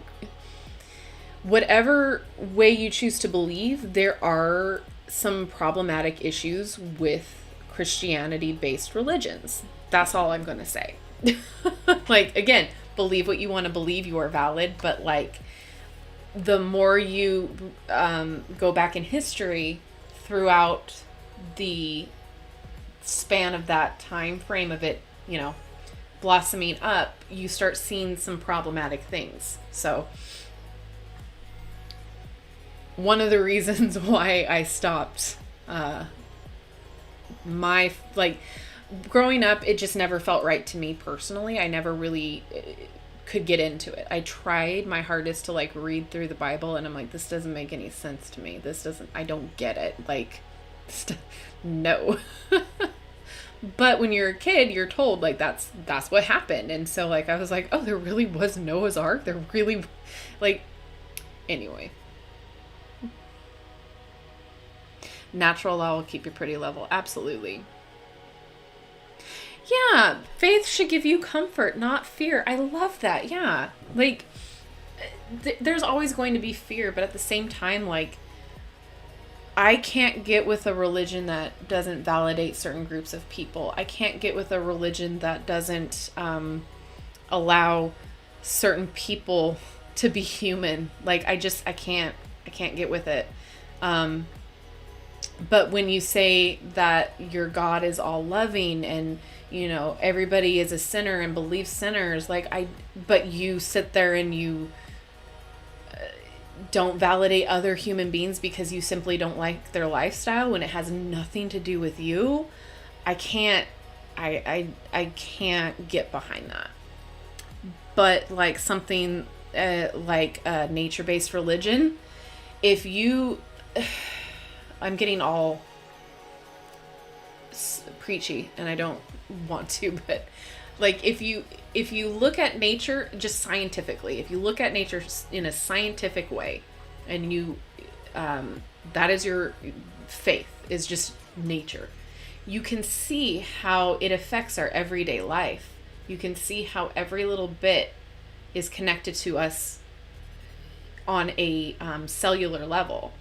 whatever way you choose to believe, there are some problematic issues with Christianity-based religions. That's all I'm going to say. Like, again, believe what you want to believe, you are valid, but like the more you go back in history throughout the span of that time frame of it, blossoming up, you start seeing some problematic things. So one of the reasons why I stopped growing up, it just never felt right to me personally. I never really could get into it. I tried my hardest to like read through the Bible, and I'm like, this doesn't make any sense to me. I don't get it. Like, no. But when you're a kid, you're told like that's what happened. And so like I was like, oh, there really was Noah's Ark. There really, like, anyway. Natural law will keep you pretty level. Absolutely. Yeah, faith should give you comfort, not fear. I love that. Yeah. Like, there's always going to be fear, but at the same time, like, I can't get with a religion that doesn't validate certain groups of people. I can't get with a religion that doesn't allow certain people to be human. Like, I can't get with it. But when you say that your God is all loving and, you know, everybody is a sinner and believes sinners, like but you sit there and you don't validate other human beings because you simply don't like their lifestyle when it has nothing to do with you. I can't get behind that. But like something like a nature-based religion, if you I'm getting all preachy and I don't want to, but like if you look at nature just scientifically, if you look at nature in a scientific way, and you that is your faith, is just nature, you can see how it affects our everyday life. You can see how every little bit is connected to us on a cellular level.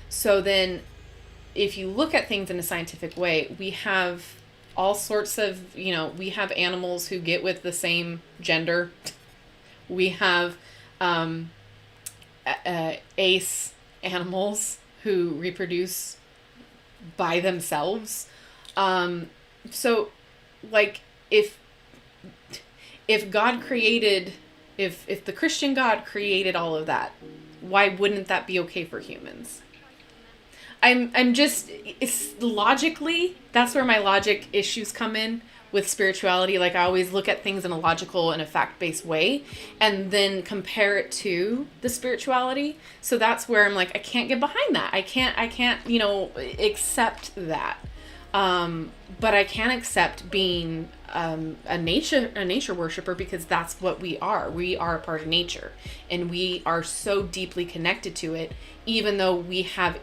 So then if you look at things in a scientific way, we have all sorts of, you know, we have animals who get with the same gender. We have ace animals who reproduce by themselves. So like if God created, if the Christian God created all of that, why wouldn't that be okay for humans? I'm just, it's logically, that's where my logic issues come in with spirituality. Like, I always look at things in a logical and a fact-based way and then compare it to the spirituality. So that's where I'm like, I can't get behind that. I can't, you know, accept that. But I can accept being a nature worshiper, because that's what we are. We are a part of nature, and we are so deeply connected to it, even though we have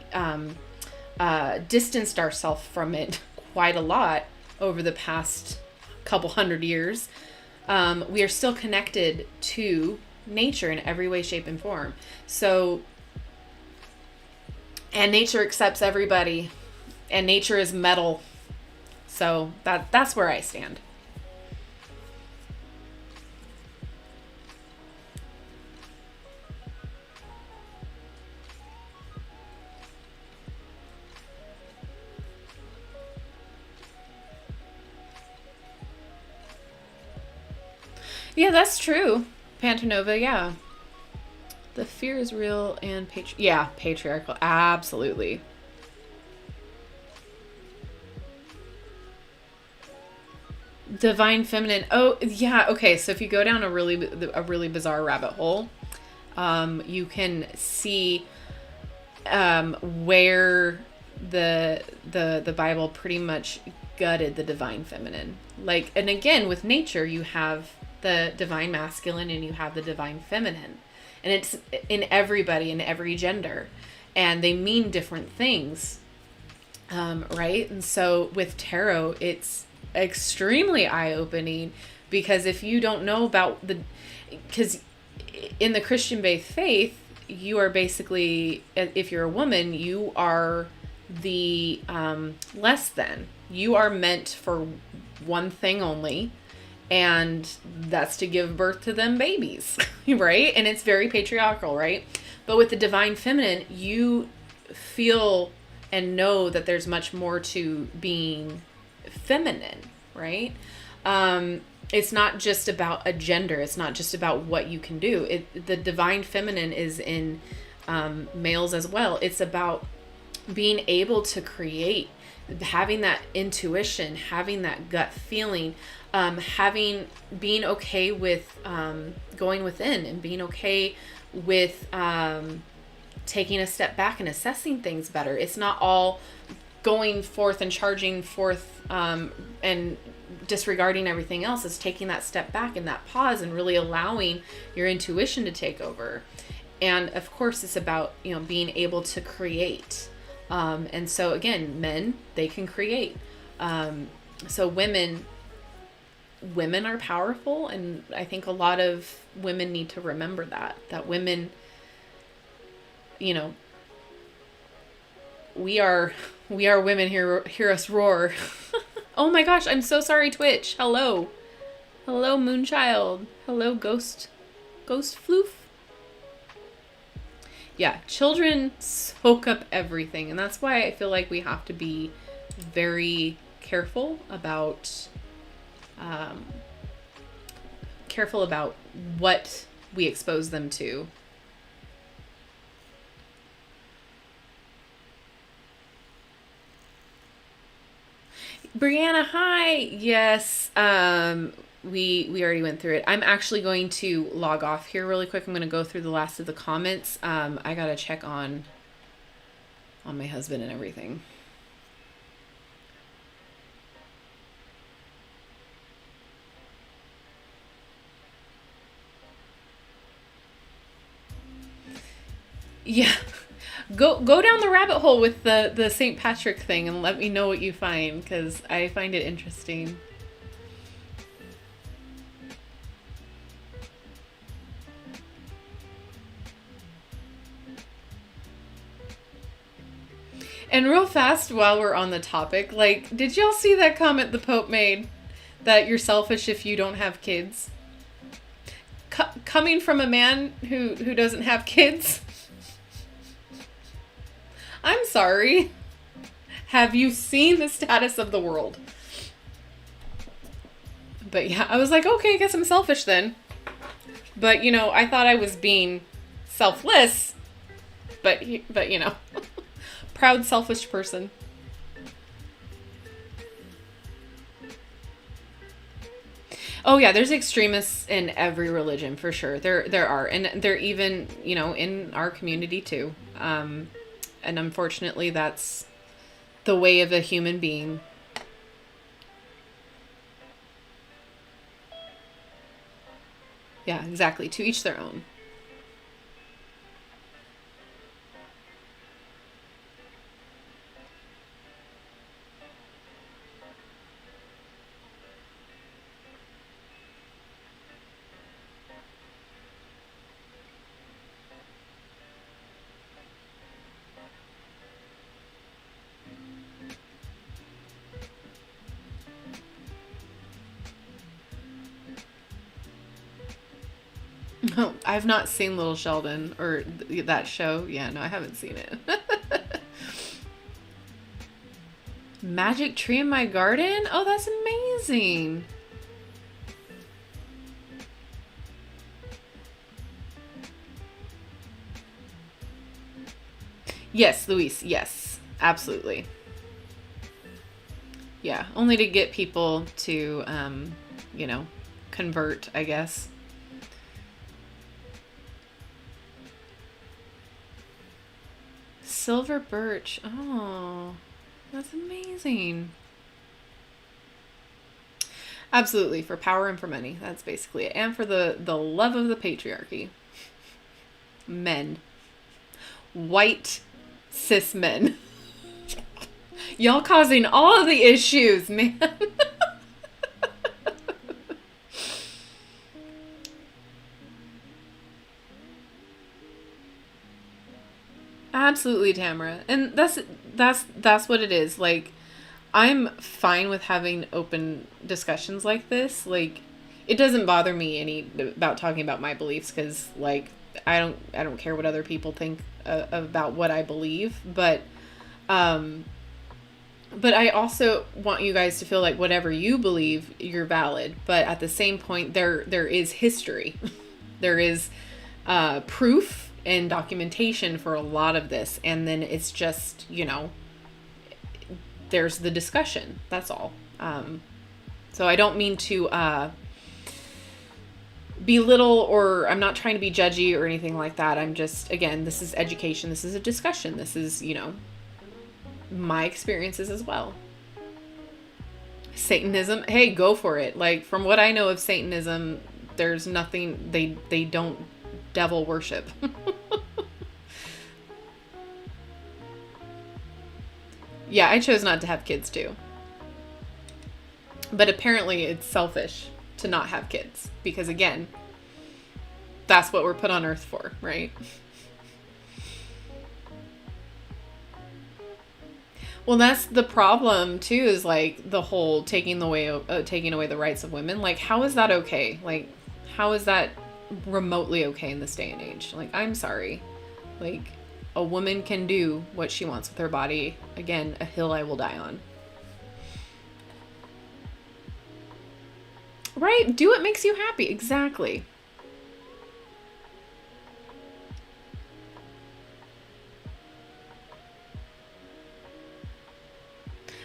distanced ourselves from it quite a lot over the past couple hundred years. We are still connected to nature in every way, shape, and form. So, and nature accepts everybody, and nature is metal. So that's where I stand. Yeah, that's true. Pantanova, yeah. The fear is real and patriarchal. Absolutely. Divine feminine. Oh, yeah. Okay. So if you go down a really bizarre rabbit hole, you can see where the Bible pretty much gutted the divine feminine. Like, and again, with nature, you have the divine masculine and you have the divine feminine, and it's in everybody, in every gender, and they mean different things, right? And so with tarot, it's extremely eye-opening, because if you don't know about because in the Christian faith, you are basically, if you're a woman, you are the less than. You are meant for one thing only, and that's to give birth to them babies, right? And it's very patriarchal, right? But with the divine feminine, you feel and know that there's much more to being feminine, right? It's not just about a gender. It's not just about what you can do. The divine feminine is in males as well. It's about being able to create, having that intuition, having that gut feeling, being okay with going within, and being okay with taking a step back and assessing things better. It's not all going forth and charging forth and disregarding everything else. It's taking that step back and that pause and really allowing your intuition to take over. And of course, it's about, being able to create. And so again, men, they can create. So women are powerful. And I think a lot of women need to remember that women, we are women. Hear us roar. Oh my gosh, I'm so sorry, Twitch. Hello Moonchild. Hello Ghost Floof. Yeah, children soak up everything, and that's why I feel like we have to be very careful about what we expose them to. Brianna, hi. Yes, we already went through it. I'm actually going to log off here really quick. I'm going to go through the last of the comments. I got to check on my husband and everything. Yeah. Go down the rabbit hole with the St. Patrick thing and let me know what you find, because I find it interesting. And real fast, while we're on the topic, did y'all see that comment the Pope made? That you're selfish if you don't have kids? Coming from a man who doesn't have kids? I'm sorry. Have you seen the status of the world? But yeah, I was like, okay, I guess I'm selfish then. But, I thought I was being selfless. But proud, selfish person. Oh yeah, there's extremists in every religion for sure. There are, and they're even, in our community too. And unfortunately, that's the way of a human being. Yeah, exactly. To each their own. Oh, I've not seen Little Sheldon or that show. Yeah, no, I haven't seen it. Magic tree in my garden? Oh, that's amazing. Yes, Luis. Yes, absolutely. Yeah, only to get people to, convert, I guess. Silver birch. Oh, that's amazing. Absolutely, for power and for money. That's basically it. And for the love of the patriarchy. Men. White cis men. Y'all causing all of the issues, man. Absolutely, Tamara. And that's what it is. I'm fine with having open discussions like this. It doesn't bother me any about talking about my beliefs, because I don't care what other people think about what I believe, but I also want you guys to feel like whatever you believe, you're valid. But at the same point, there is history. There is proof and documentation for a lot of this. And then it's just, there's the discussion. That's all. So So I don't mean to belittle, or I'm not trying to be judgy or anything like that. I'm just, again, this is education. This is a discussion. This is, you know, my experiences as well. Satanism, hey, go for it. Like, from what I know of Satanism, there's nothing, they don't devil worship. Yeah, I chose not to have kids too. But apparently it's selfish to not have kids, because again, that's what we're put on earth for, right? Well, that's the problem too, is like the whole taking away the rights of women. Like, how is that okay? Like, how is that remotely okay in this day and age? Like, I'm sorry. Like, a woman can do what she wants with her body. Again, a hill I will die on. Right? Do what makes you happy. Exactly.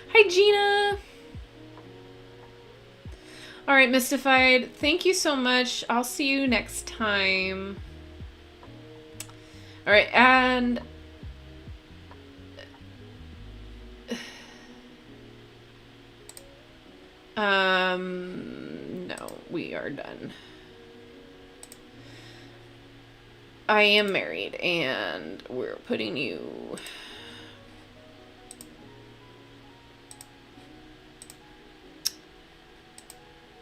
Hi, Gina. All right, Mystified. Thank you so much. I'll see you next time. All right, and no, we are done. I am married, and we're putting you.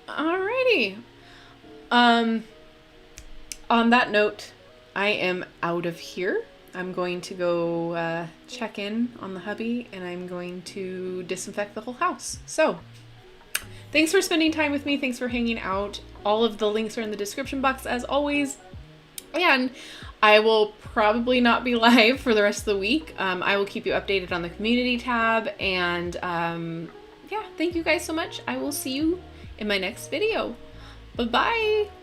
Alrighty. On that note, I am out of here. I'm going to go check in on the hubby, and I'm going to disinfect the whole house. So, thanks for spending time with me. Thanks for hanging out. All of the links are in the description box as always. And I will probably not be live for the rest of the week. I will keep you updated on the community tab. And yeah, thank you guys so much. I will see you in my next video. Bye-bye.